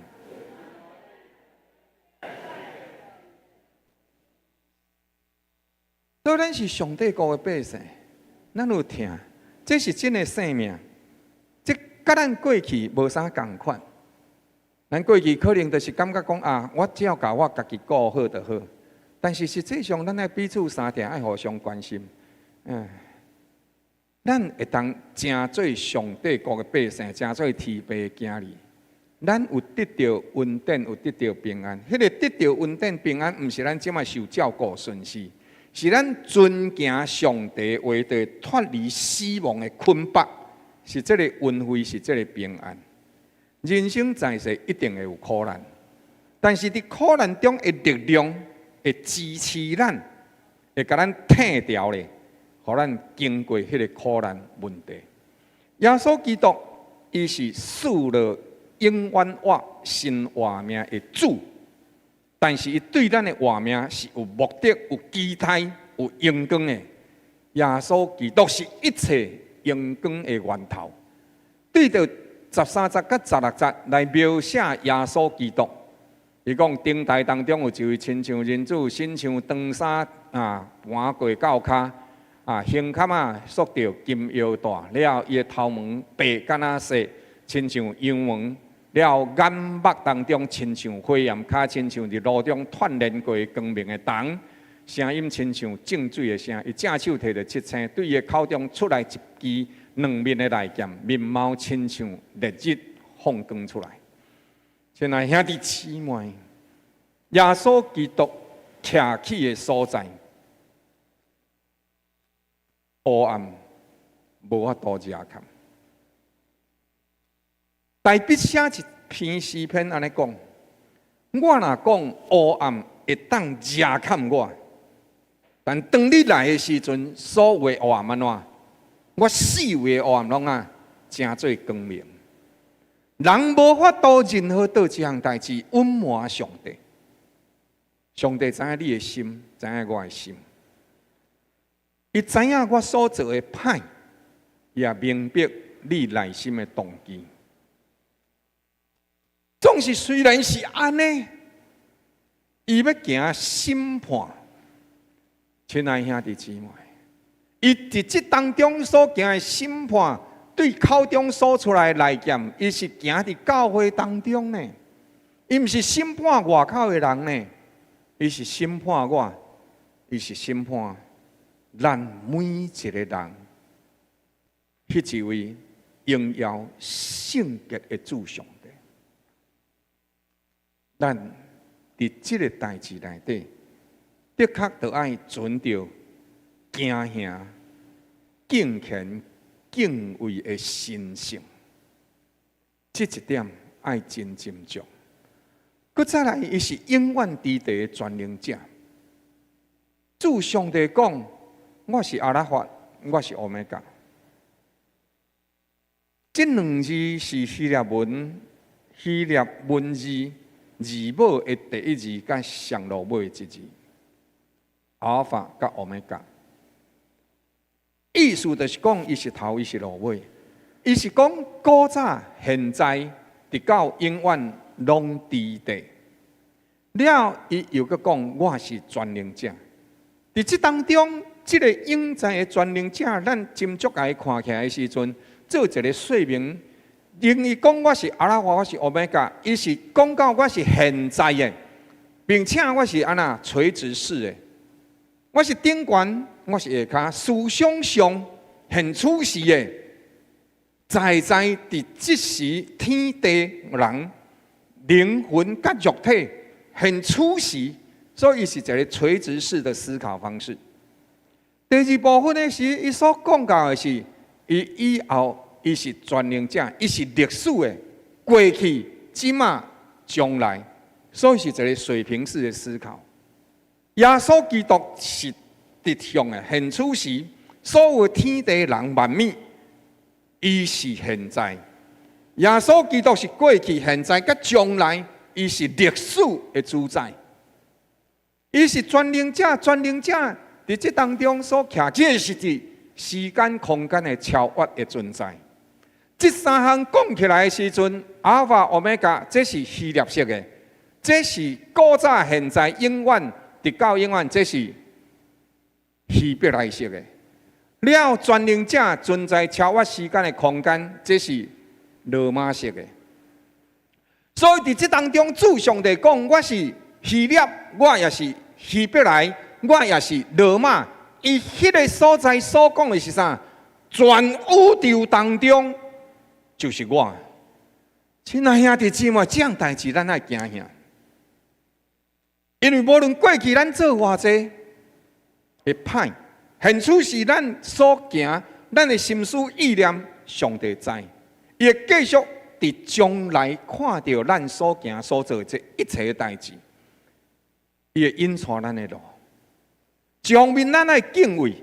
Speaker 1: 所以咱是上帝国的百姓，咱有听，这是真的生命，这甲咱过去无啥共款。咱过去可能就是感觉讲我只要把我家己顾好就好，但是实际上，咱爱彼此相听，爱互相关心。咱会当成做上帝国的百姓，成做天父的囝儿。咱有得到稳定，有得到平安。迄个得到稳定平安，毋是咱即摆受照顾顺遂，是咱遵行上帝话的脱离死亡的捆绑，是这个恩惠，是这个平安。人生在世一定会有苦难，但是伫苦难中的力量，会支持咱，会甲咱挺掉咧，互咱经过迄个苦难问题。耶稣基督，伊是赐了永远新活命的主，但是伊对咱的活命是有目的、有期待、有荣光的。耶稣基督是一切荣光的源头。对着13节甲16节来描写耶稣基督。伊讲顶台当中有一位亲像人子，身像长衫盘过到骹胸坎束着金腰带，了伊的头毛白敢若雪，亲像羊毛。了眼目当中亲像火焰，脚亲像日路中锻炼过光明的铜，声音亲像静水的声。伊正手摕着七星，对伊的口中出来一支两面的利剑，面貌亲像烈日放光出来。亲爱兄弟姊妹，耶稣基督徛起的所在，黑暗无法度遮盖。大笔写一篇诗篇，安尼讲：我若讲黑暗会当遮盖我，但当你来的时阵，所有黑暗安怎？我四围的黑暗拢成做光明。人无法度任何倒一项代志隐瞒上帝。上帝知影你的心，知影我的心。伊知影我所做的歹，也明白你内心的动机。总是虽然是安尼，伊要行审判。亲爱兄弟姊妹，伊伫这当中所行的审判。对口中说出来的利剑，伊是行伫教会当中呢，伊毋是审判外口的人呢，伊是审判我，伊是审判咱每一个人。迄一位荣耀圣洁的主上帝，咱伫这个代志内底，的确着爱存着敬兄、敬虔。敬畏的心性，这一点爱真斟酌。搁再来，伊是永远伫地的全能者。主上帝讲：“我是阿拉法，我是欧米伽。”这两字是希腊文字字母的第一字，甲上落尾一字，阿尔法甲欧米伽。意思就是讲，伊是头，伊是落尾，伊是讲古早、现在，直到永远拢伫地。了，伊又搁讲，我是全能者。伫这当中，这个永在的全能者，咱斟酌来看起来的时阵，做一个说明。因伊讲我是阿拉法，我是欧米伽，伊是讲到我是现在的，并且我是安那垂直式的，我是顶悬。我是下骹思想上现处时的，在伫即时天地人灵魂甲肉体现处时，所以伊是一个垂直式的思考方式。第二部分的是，伊所讲到的是，伊以后伊是全能者，伊是历史的过去、今嘛、将来，所以是一个水平式的思考。耶稣基督是直向的现处时，所有天地人万物，伊是现在；耶稣基督是过去、现在甲将来，伊是历史的主宰。伊是全能者，全能者伫这当中所徛，这是伫时间、空间的超越的存在。这三项讲起来的时阵，阿尔法、欧米伽，这是希腊式的，这是古早、现在、永远，直到永远，这是希伯来式的。了，全能者存在超越时间的空间，这是罗马式的。所以伫这当中，主上帝讲，我是希腊，我也是希伯来，我也是罗马。伊迄个所在所讲的是啥？全宇宙当中就是我。亲爱兄弟姊妹，这样代志咱爱惊吓，因为无论过去咱做偌济会歹，现处是咱所行，咱的心思意念，上帝知，伊会继续伫将来看到咱所行所做这一切的代志。伊会引带咱的路。上面咱爱敬畏，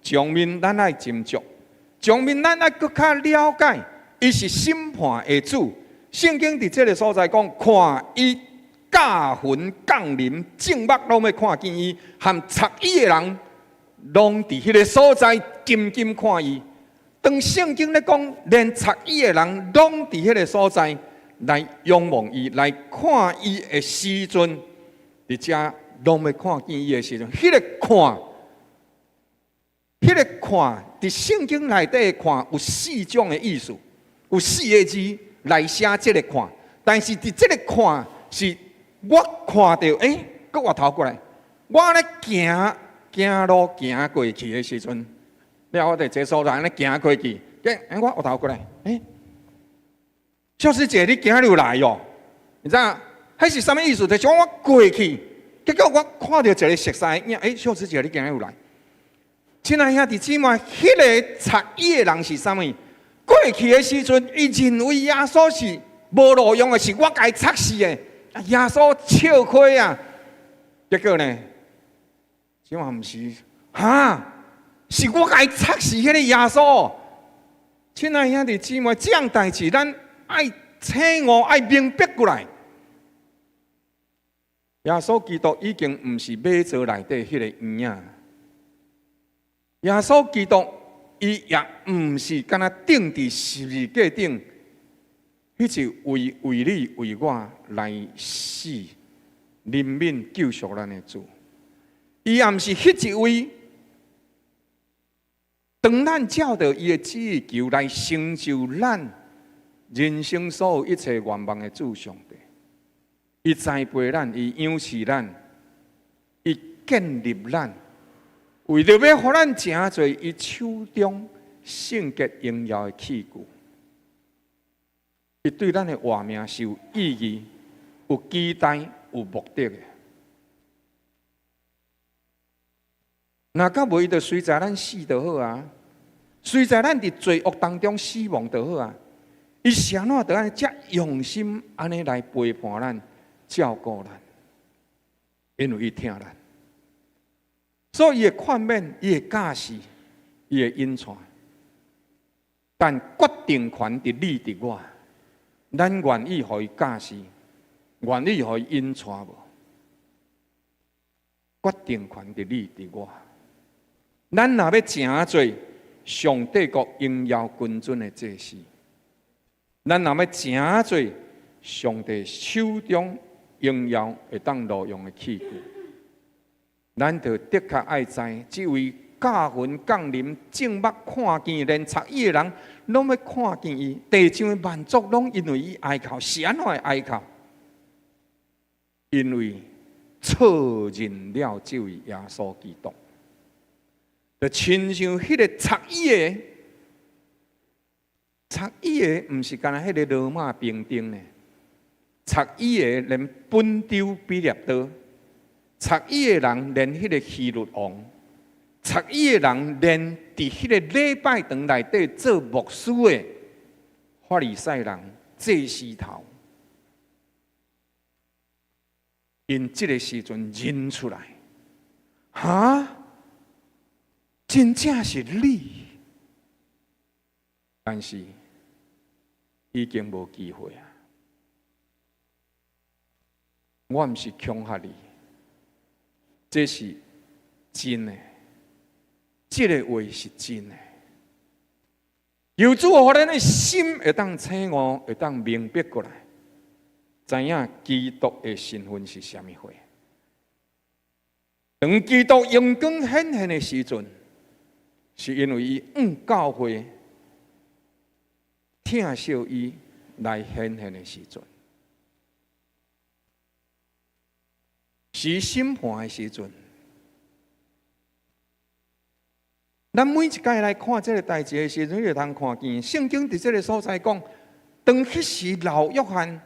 Speaker 1: 上面咱爱斟酌，上面咱爱更较了解，伊是审判的主。圣经伫这个所在讲，看伊驾云降临，正目拢要看见伊，含插伊的人，拢伫迄个所在紧紧看伊。当圣经咧讲，连插伊的人拢伫迄个所在来仰望伊，来看伊的时阵，伫遮拢要看见伊的时阵，迄个看，伫圣经内底看有4种的意思，有4个字来写这个看。但是伫这个看是我看到，搁回头过来，我咧行路行过去的时阵，了我伫这所在安尼行过去，我回头过来，小师姐你行入来哟，你知影？迄是啥物意思？就是我过去。结果我看到一个熟悉影，小师姐你今日有来？亲爱兄弟姊妹，迄个插伊的人是啥物？过去的时阵，伊认为耶稣是无路用的，是我该插死的。耶稣笑亏啊！结果呢？即嘛毋是，是我该插死迄个耶稣。亲爱兄弟姊妹，这样代志咱爱醒悟，爱明白过来。耶稣基督已经毋是马槽内底迄个圆啊！耶稣基督伊也毋是敢若钉伫十字架顶，迄是为你为我来死，怜悯救赎咱的主。伊也毋是迄一位，当咱照着伊的旨意求来成就咱人生所有一切愿望的主上帝。伊栽培咱，伊养饲咱，伊建立咱，为着要互咱诚侪伊手中圣洁荣耀的器具。伊对咱的活命是有意义、有期待、有目的的。若甲无伊，就随在咱死就好啊，随在咱伫罪恶当中死亡就好啊。伊是安怎得安尼遮用心安尼来陪伴咱？照顾咱，因为伊疼咱，所以伊会宽免，伊会驾驶，伊会引带。但决定权伫你伫我，咱愿意互伊驾驶，愿意互伊引带无？决定权伫你伫我，咱若要诚做上帝国荣耀君尊的祭司，咱若要诚做上帝手中荣耀会当路用的器具，咱就的确爱知，这位驾云降临、正目看见，连插伊的人拢要看见伊。地上的万族拢因为伊哀哭，是安怎的哀哭？因为错认了这位耶稣基督，就亲像迄个插伊的，毋是干那迄个罗马兵丁呢？插伊的连本丢比列多，插伊的人连迄个希律王，插伊的人连伫迄个礼拜堂内底做牧师的法利赛人祭司头，因这个时阵认出来，真正是你，但是已经无机会啊！我毋是恐吓你，这是真的，这个话是真的。有主互咱的心会当醒悟，会当明白过来，知影基督的身份是啥物货。当基督阳光显现的时阵，是因为伊教会疼惜伊来显现的时阵。是审判的时阵，咱每一届来看这个代志的时阵，就通看见圣经伫这个所在讲，当迄时老约翰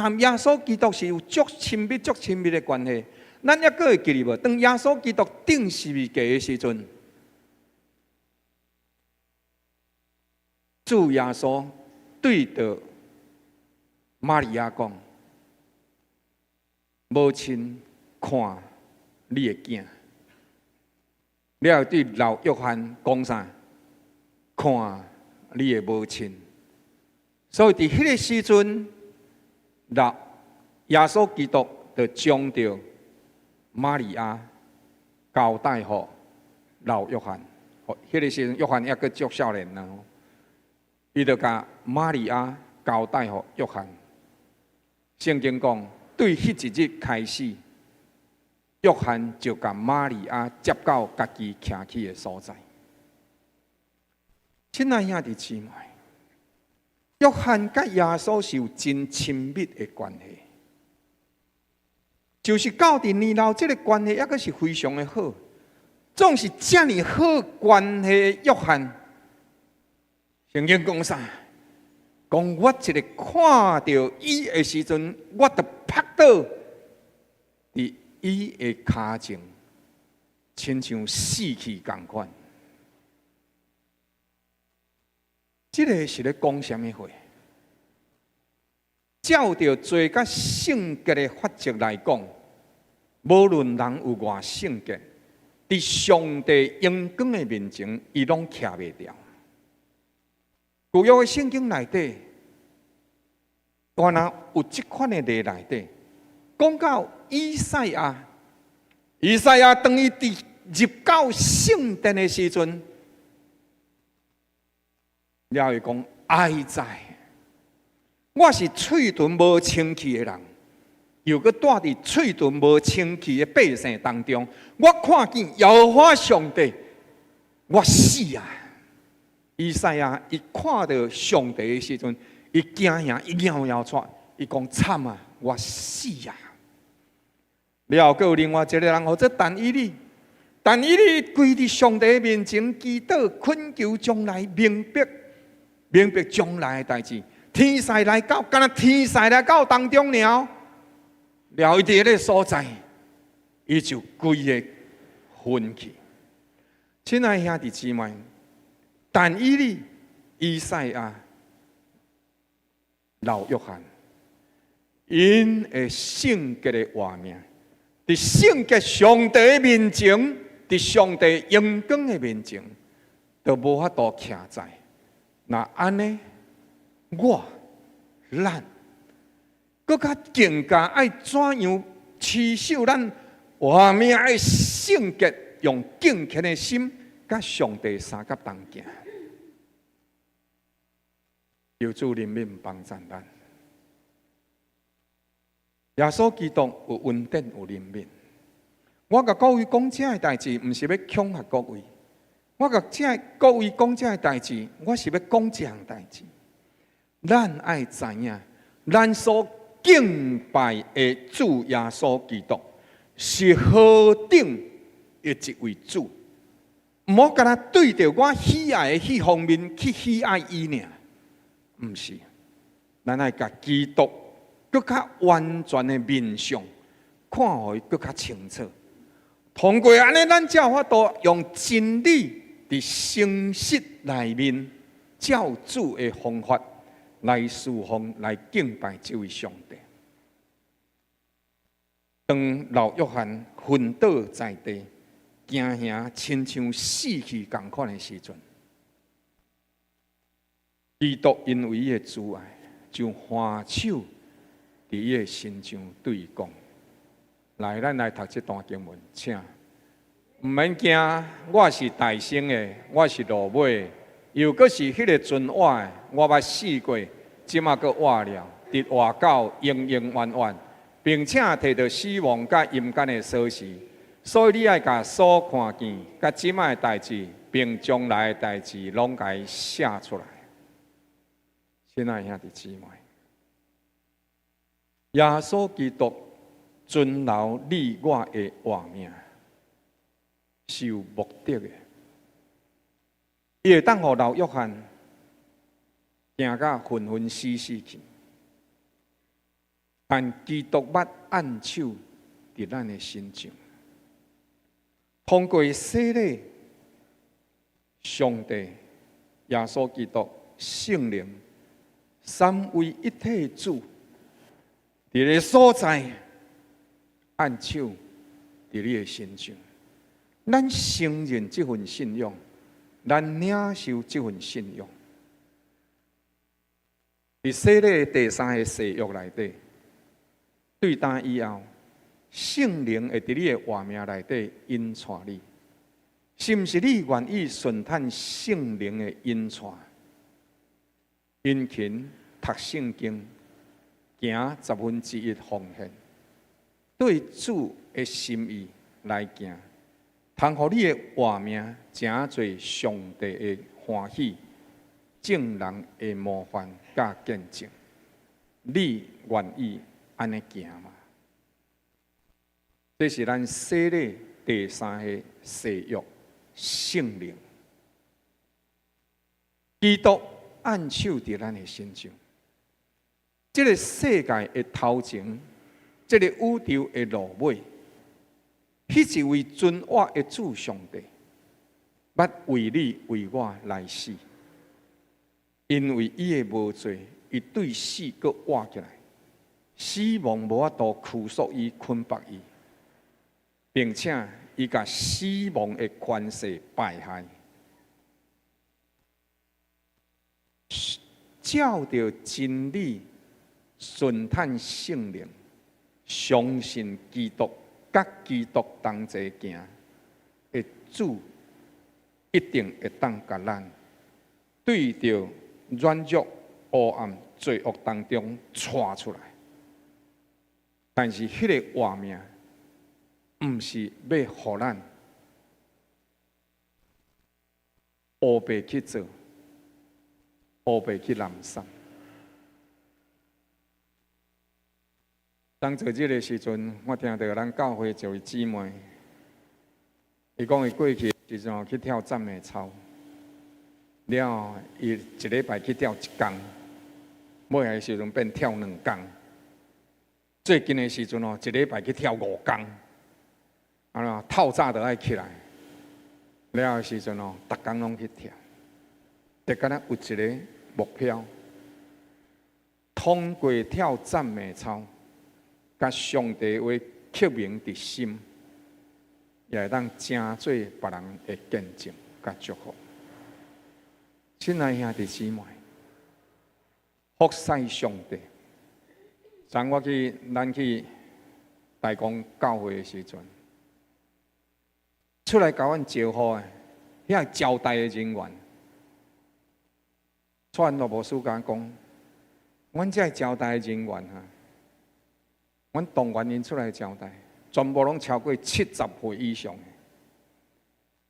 Speaker 1: 和耶稣基督是有足亲密的关系。咱还会记得无？当耶稣基督钉十字架的时阵，主耶稣对着玛利亚讲：母亲。看你的囝。了对老约翰讲啥？看你的母亲。所以伫迄个时阵，耶稣基督就将着玛利亚交代予老约翰。迄个时阵，约翰还阁足少年呢，伊就甲玛利亚交代予约翰。圣经讲，对迄一日开始，约翰就甲玛利亚接到家己徛起的所在。亲爱兄弟姊妹，约翰甲耶稣是有真亲密的关系，就是到伫年老，这个关系也阁是非常的好。总是遮尔好关系的约翰，圣经讲啥？讲我一个看到伊的时阵，我就扑倒伫伊的骹前，亲像死去共款。这个是咧讲什么话？照着罪甲圣洁的法则来讲，无论人有偌圣洁，伫上帝阳光的面前，伊拢徛袂牢。旧约的圣经内底，原来有这款的例内底，讲到以赛亚当伊伫入到圣殿的时阵，了伊讲哀哉，我是嘴唇无清气的人，又搁住伫嘴唇无清气的百姓当中，我看见耶和华上帝，我死啊！以赛亚伊看到上帝的时阵，伊惊吓，伊摇摇喘，伊讲惨啊，我死啊！了，还有另外一个人，或者但以理跪伫上帝面前祈祷，恳求将来明白将来的代志。天使来到，敢若天使来到当中了，伊伫迄个所在，伊就规个昏去。亲爱兄弟姊妹，但以理、以赛亚、老约翰，因的圣洁的活命，伫圣洁上帝的面前，伫上帝阳光的面前，都无法度徛在。那安尼，咱更较更加爱怎样持守咱活命的圣洁，用敬虔的心，甲上帝三甲同行。求主怜悯帮助咱。耶稣基督有恩典有怜悯。我甲各位讲这个代志，毋是要恐吓各位。我甲各位讲这个代志，我是要讲这样代志。咱爱知影，咱所敬拜的主耶稣基督是何等的一位主，毋好干那对着我喜爱的迄方面去喜爱伊尔，毋是。咱爱甲基督更较完全的面相，看互伊更较清楚。通过安尼，咱才有法度用真理伫诚实内面，照主的方法来侍奉、来敬拜这位上帝。当老约翰昏倒在地，惊吓亲像死去同款的时阵，基督因为伊的主爱，就欢手伫伊的身上对伊讲：来，咱来读这段经文，请。毋免惊，我是大生的，我是落尾的，又搁是迄个存活的，我捌死过，即马搁活了，直活到永永远远，并且摕到死亡甲阴间的锁匙。所以你爱甲所看见、甲即马的代志，并将来的代志，拢甲伊写出来。亲爱兄弟姊妹，耶稣基督尊留你我的活命，是有目的的。伊会当互老约翰行到昏昏死死去，但基督捌按手伫咱的心上，通过洗礼，上帝、耶稣基督、圣灵三位一体的主，伫个所在按手伫你的身上。咱承认这份信仰，咱领受这份信仰。伫洗礼第3个誓约内底，对答以后，圣灵会伫你的活命内底引带你。是毋是你愿意顺探圣灵的引带？殷勤读圣经，行1/10奉献，对主的心意来行，通互你的活命真侪上帝的欢喜，正人的模范甲见证。你愿意安尼行吗？这是咱洗礼第3个誓约。圣灵，基督按手伫咱的身上。这个世界的头前，这个宇宙的落尾，迄一位尊我的主上帝，捌为你为我来死，因为伊的无罪，伊对死佫活起来，死亡无法度拘束伊、捆绑伊，并且。伊甲死亡的权势败害，照着真理顺探圣灵，相信基督，甲基督同齐行的主，一定会当甲咱对着软弱、黑暗、罪恶当中带出来。但是迄个画面。毋是要互咱黑白去做，黑白去揽送。当做这个时阵，我听到咱教会一位姊妹，伊讲伊过去时阵去跳赞美操，了后伊一礼拜去跳1天，尾个时阵变跳2天，最近的时阵一礼拜去跳5天。透早就爱起来，了后时阵逐工拢去跳，得敢若有一个目标，通过跳赞美操，甲上帝话刻铭伫心，也会当真做别人的见证甲祝福。亲爱兄弟姊妹，服侍上帝。昨我咱去大公教会的时阵。出来甲阮招呼的，遐招待的人员，传罗牧师甲讲，阮这招待的人员哈，阮动员因出来招待，全部拢超过70岁以上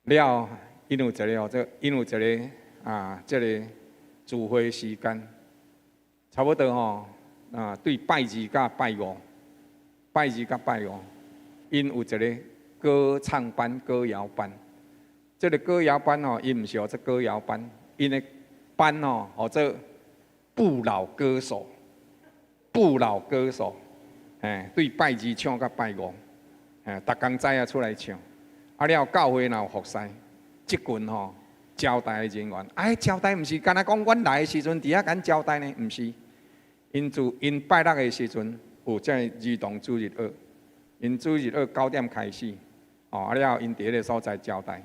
Speaker 1: 的。了，因有一个因有一个这个聚会时间，差不多对拜2甲拜5，拜2甲拜5，因有一个。歌唱班、歌谣班，这个歌谣班伊毋是这歌谣班，因的班这不老歌手，对拜2唱到拜5，逐工早啊出来唱，了教会有服侍，即群招待的人员，招待毋是干那讲阮来的时阵伫遐敢招待呢？毋是，因拜6的时阵有这儿童主日学，因主日学9点开始。了后因伫迄个所在招待，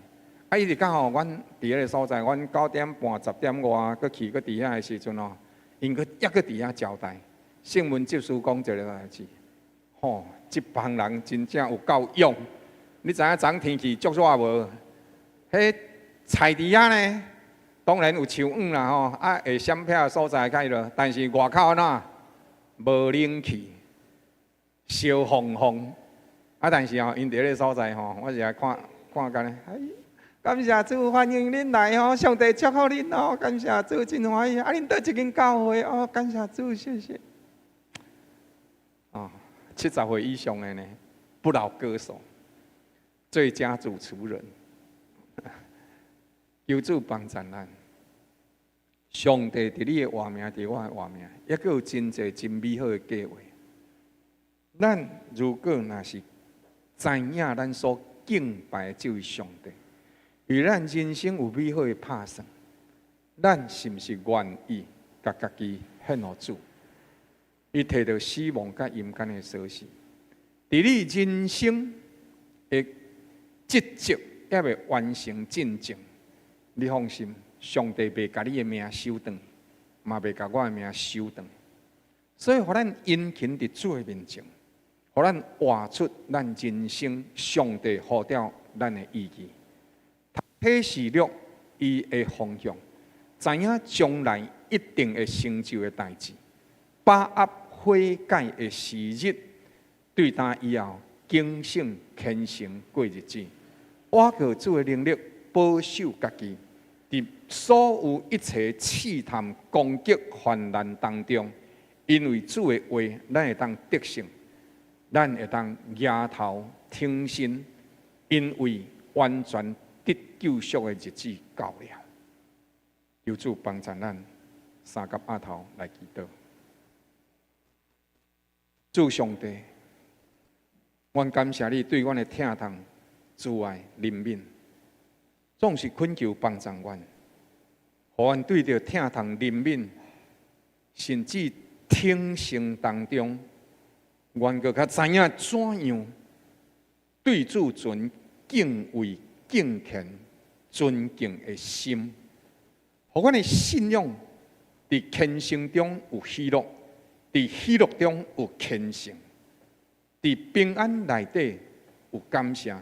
Speaker 1: 伊直讲阮伫迄个所在，阮9点半、10点外，佮去佮伫遐的时阵因佮伫遐招待。圣文执事讲一个代志，即帮人真正有够勇。你知影昨天气足热无？迄菜伫遐呢，当然有树荫啦会闪片的所在较落，但是外口无冷气，烧烘烘。但是因伫个所在我是来看干咧，感谢主，欢迎恁来上帝祝福恁感谢主，真欢喜。恁倒一间教会感谢主，谢谢。70岁以上的呢，不老歌手，最佳主持人，求主帮助咱。上帝伫你的活命，伫我的活命，也佫有真侪真美好的计划。咱如果若是知影咱所敬拜的这位上帝，与咱人生有美好的拍算，咱是毋是愿意甲家己献互主？伊摕到死亡甲阴间的锁匙，伫你人生的的职责还未完成进程，你放心，上帝袂甲你的命收长，嘛袂甲我的命收长。所以，互咱殷勤伫主的面前，互咱活出咱人生上帝呼召咱的意义，启示录伊的方向，知影将来一定会成就的代志，把握悔改的时日，对他以后警醒虔诚过日子，我靠主的能力保守家己，伫所有一切试探、攻击、患难当中，因为主的话，咱会当得胜，咱会当仰头挺身，因为完全得救赎的日子到了。求主帮助咱三甲阿头来祈祷。主上帝，阮感谢你对阮的疼痛、慈爱、怜悯，总是恳求帮助阮，互阮对着疼痛、怜悯，甚至挺身当中，阮阁较知影怎样对主存敬畏、敬虔、尊敬的心，互阮的信仰伫虔诚中有喜乐，伫喜乐中有虔诚，伫平安内底有感谢，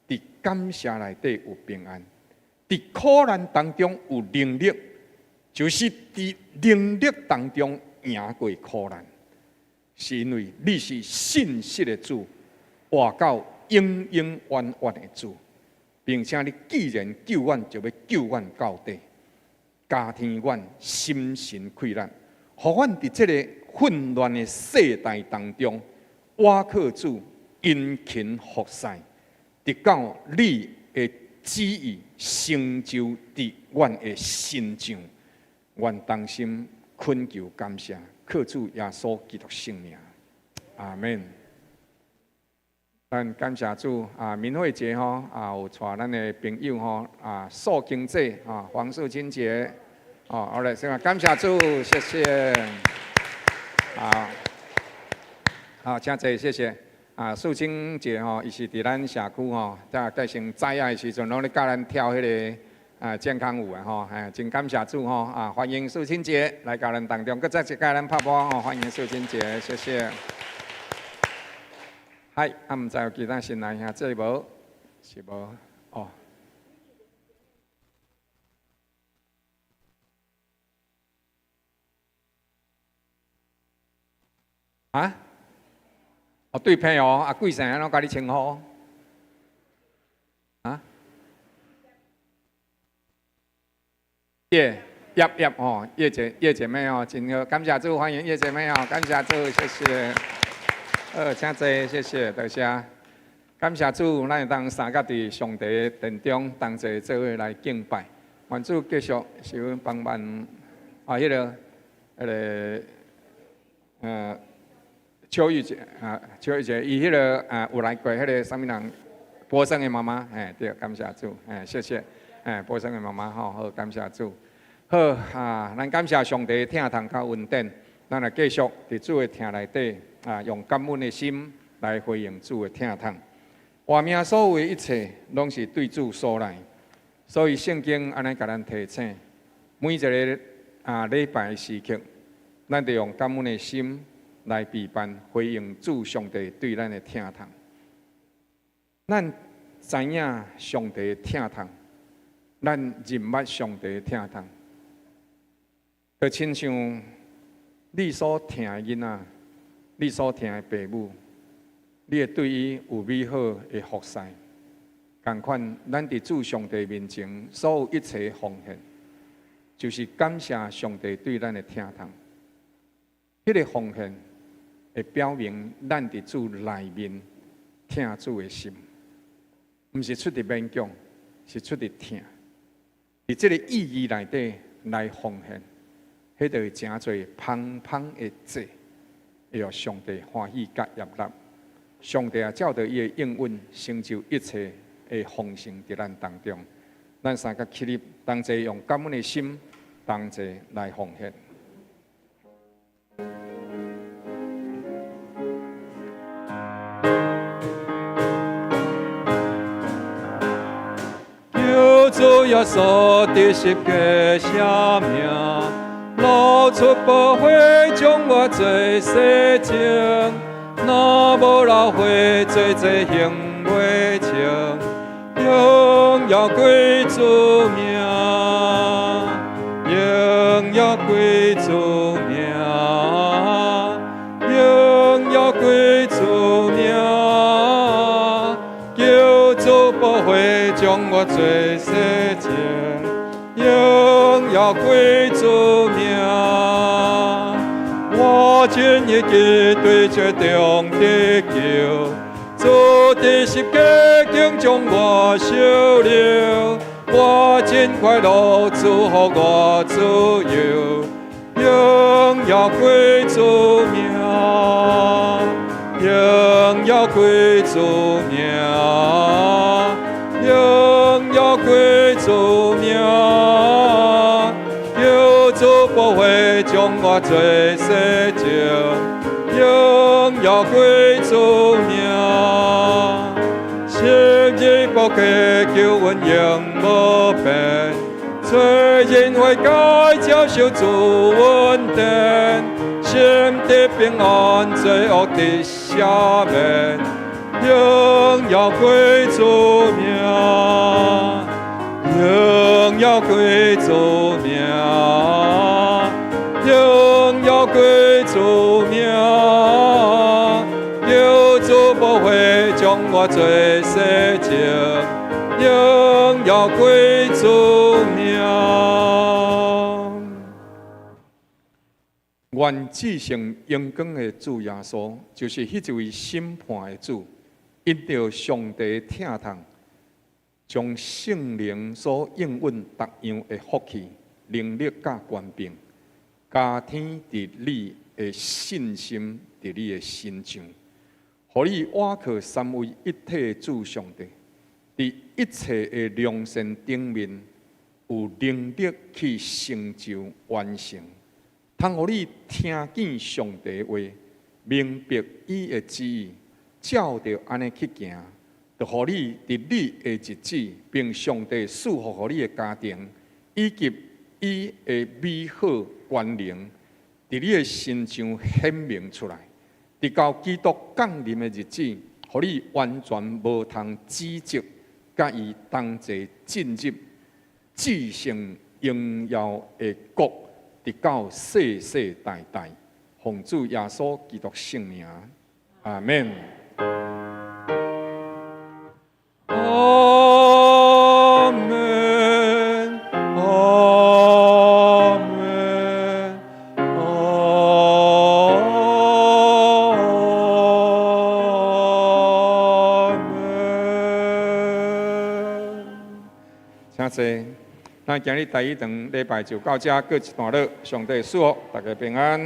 Speaker 1: 伫感谢内底有平安，伫苦难当中有能力，就是伫能力当中赢过苦难，是因为你是信实的主，活到永永远远的主，并且你既然救阮，就要救阮到底，加添阮心神溃烂，互阮伫这个混乱的世代当中，我靠主殷勤服侍，直到你的旨意成就伫阮的心上，愿当心恳求感谢，靠主耶稣基督圣名，阿门。咱感谢主民会节有带咱的朋友素经济黄素清姐好嘞，先感谢主，谢谢。好，请坐，谢谢。素清姐伊是伫咱社区在继承知影的时阵，拢咧教咱跳迄个健康舞真感谢主欢迎素清姐来教咱当中，搁再一教咱拍波欢迎素清姐，谢谢。嗨，毋知有其他新来兄，这无是无哦。对配哦，贵姓安怎甲你称呼？叶姐妹真好，感谢主，欢迎叶姐妹感谢主，谢谢。请坐，谢谢，多谢。感谢主，咱会当三甲伫上帝殿中同齐做伙来敬拜。愿主继续是阮帮忙邱玉姐伊有来过迄个啥物人，波生的妈妈，对，感谢主，谢谢，波生的妈妈好，感谢主，好咱感谢上帝疼痛较稳定，咱来继续伫主的疼内底用感恩的心来回应主的疼痛。活命所有的一切，拢是对主所来，所以圣经安尼甲咱提醒，每一个礼拜的时刻，咱得用感恩的心来备办回应主上帝对咱的疼痛。咱知影上帝的疼痛，咱认捌上帝的疼痛，就亲像你所疼的囡仔，你所疼的父母，你会对伊有美好的服侍。同款，咱伫主上帝面前所有一切奉献，就是感谢上帝对咱的疼痛。迄个奉献会表明咱伫主内面疼主的心，毋是出于勉强，是出于疼。伫这个意义内底来奉献，迄就真侪芳芳的祭，会让上帝欢喜甲悦纳。上帝照着伊的应允，成就一切的丰盛伫咱当中。咱三个起立，同齐用感恩的心，同齐来奉献。耶稣的十架赦命，露出宝血将我罪洗净。若无流血，罪罪行袂清，荣耀归主名，荣耀归主名，荣耀归主名。求主宝血将我罪洗净，荣耀归主名。我今日记对这中的救，主的十架竟将我收留，我真快乐，主予我自由，荣耀归主名，荣耀归主名，荣耀归主名。求主宝血将我罪洗净，荣耀归主名。昔日宝血救阮永无变，罪人悔改接受主恩典，心的平安，罪恶的赦免，荣耀归主名，荣耀归主名，荣耀归主名。求主宝血将我罪洗净，荣耀归主名。愿至圣荣光的主耶稣，就是迄一位审判的主，因着上帝疼痛，将圣灵所应允逐样的福气、能力甲权柄，加添伫你的信心，伫你的心上，互你倚靠三位一体的主上帝，伫一切的良善顶面有能力去成就完成，通互你听见上帝的话，明白伊的旨意，照着安尼去行。就互你伫你的日子，并上帝赐福互你的家庭，以及伊的美好权能，伫你的身上显明出来。直到基督降临的日子，互你完全无通指责，甲伊同齐进入至圣荣耀的国，直到世世代代。奉主耶稣基督圣名，阿门。阿门，阿门，阿门。请坐，咱今日第一堂礼拜就到这，过一段落，上帝赐福大家平安。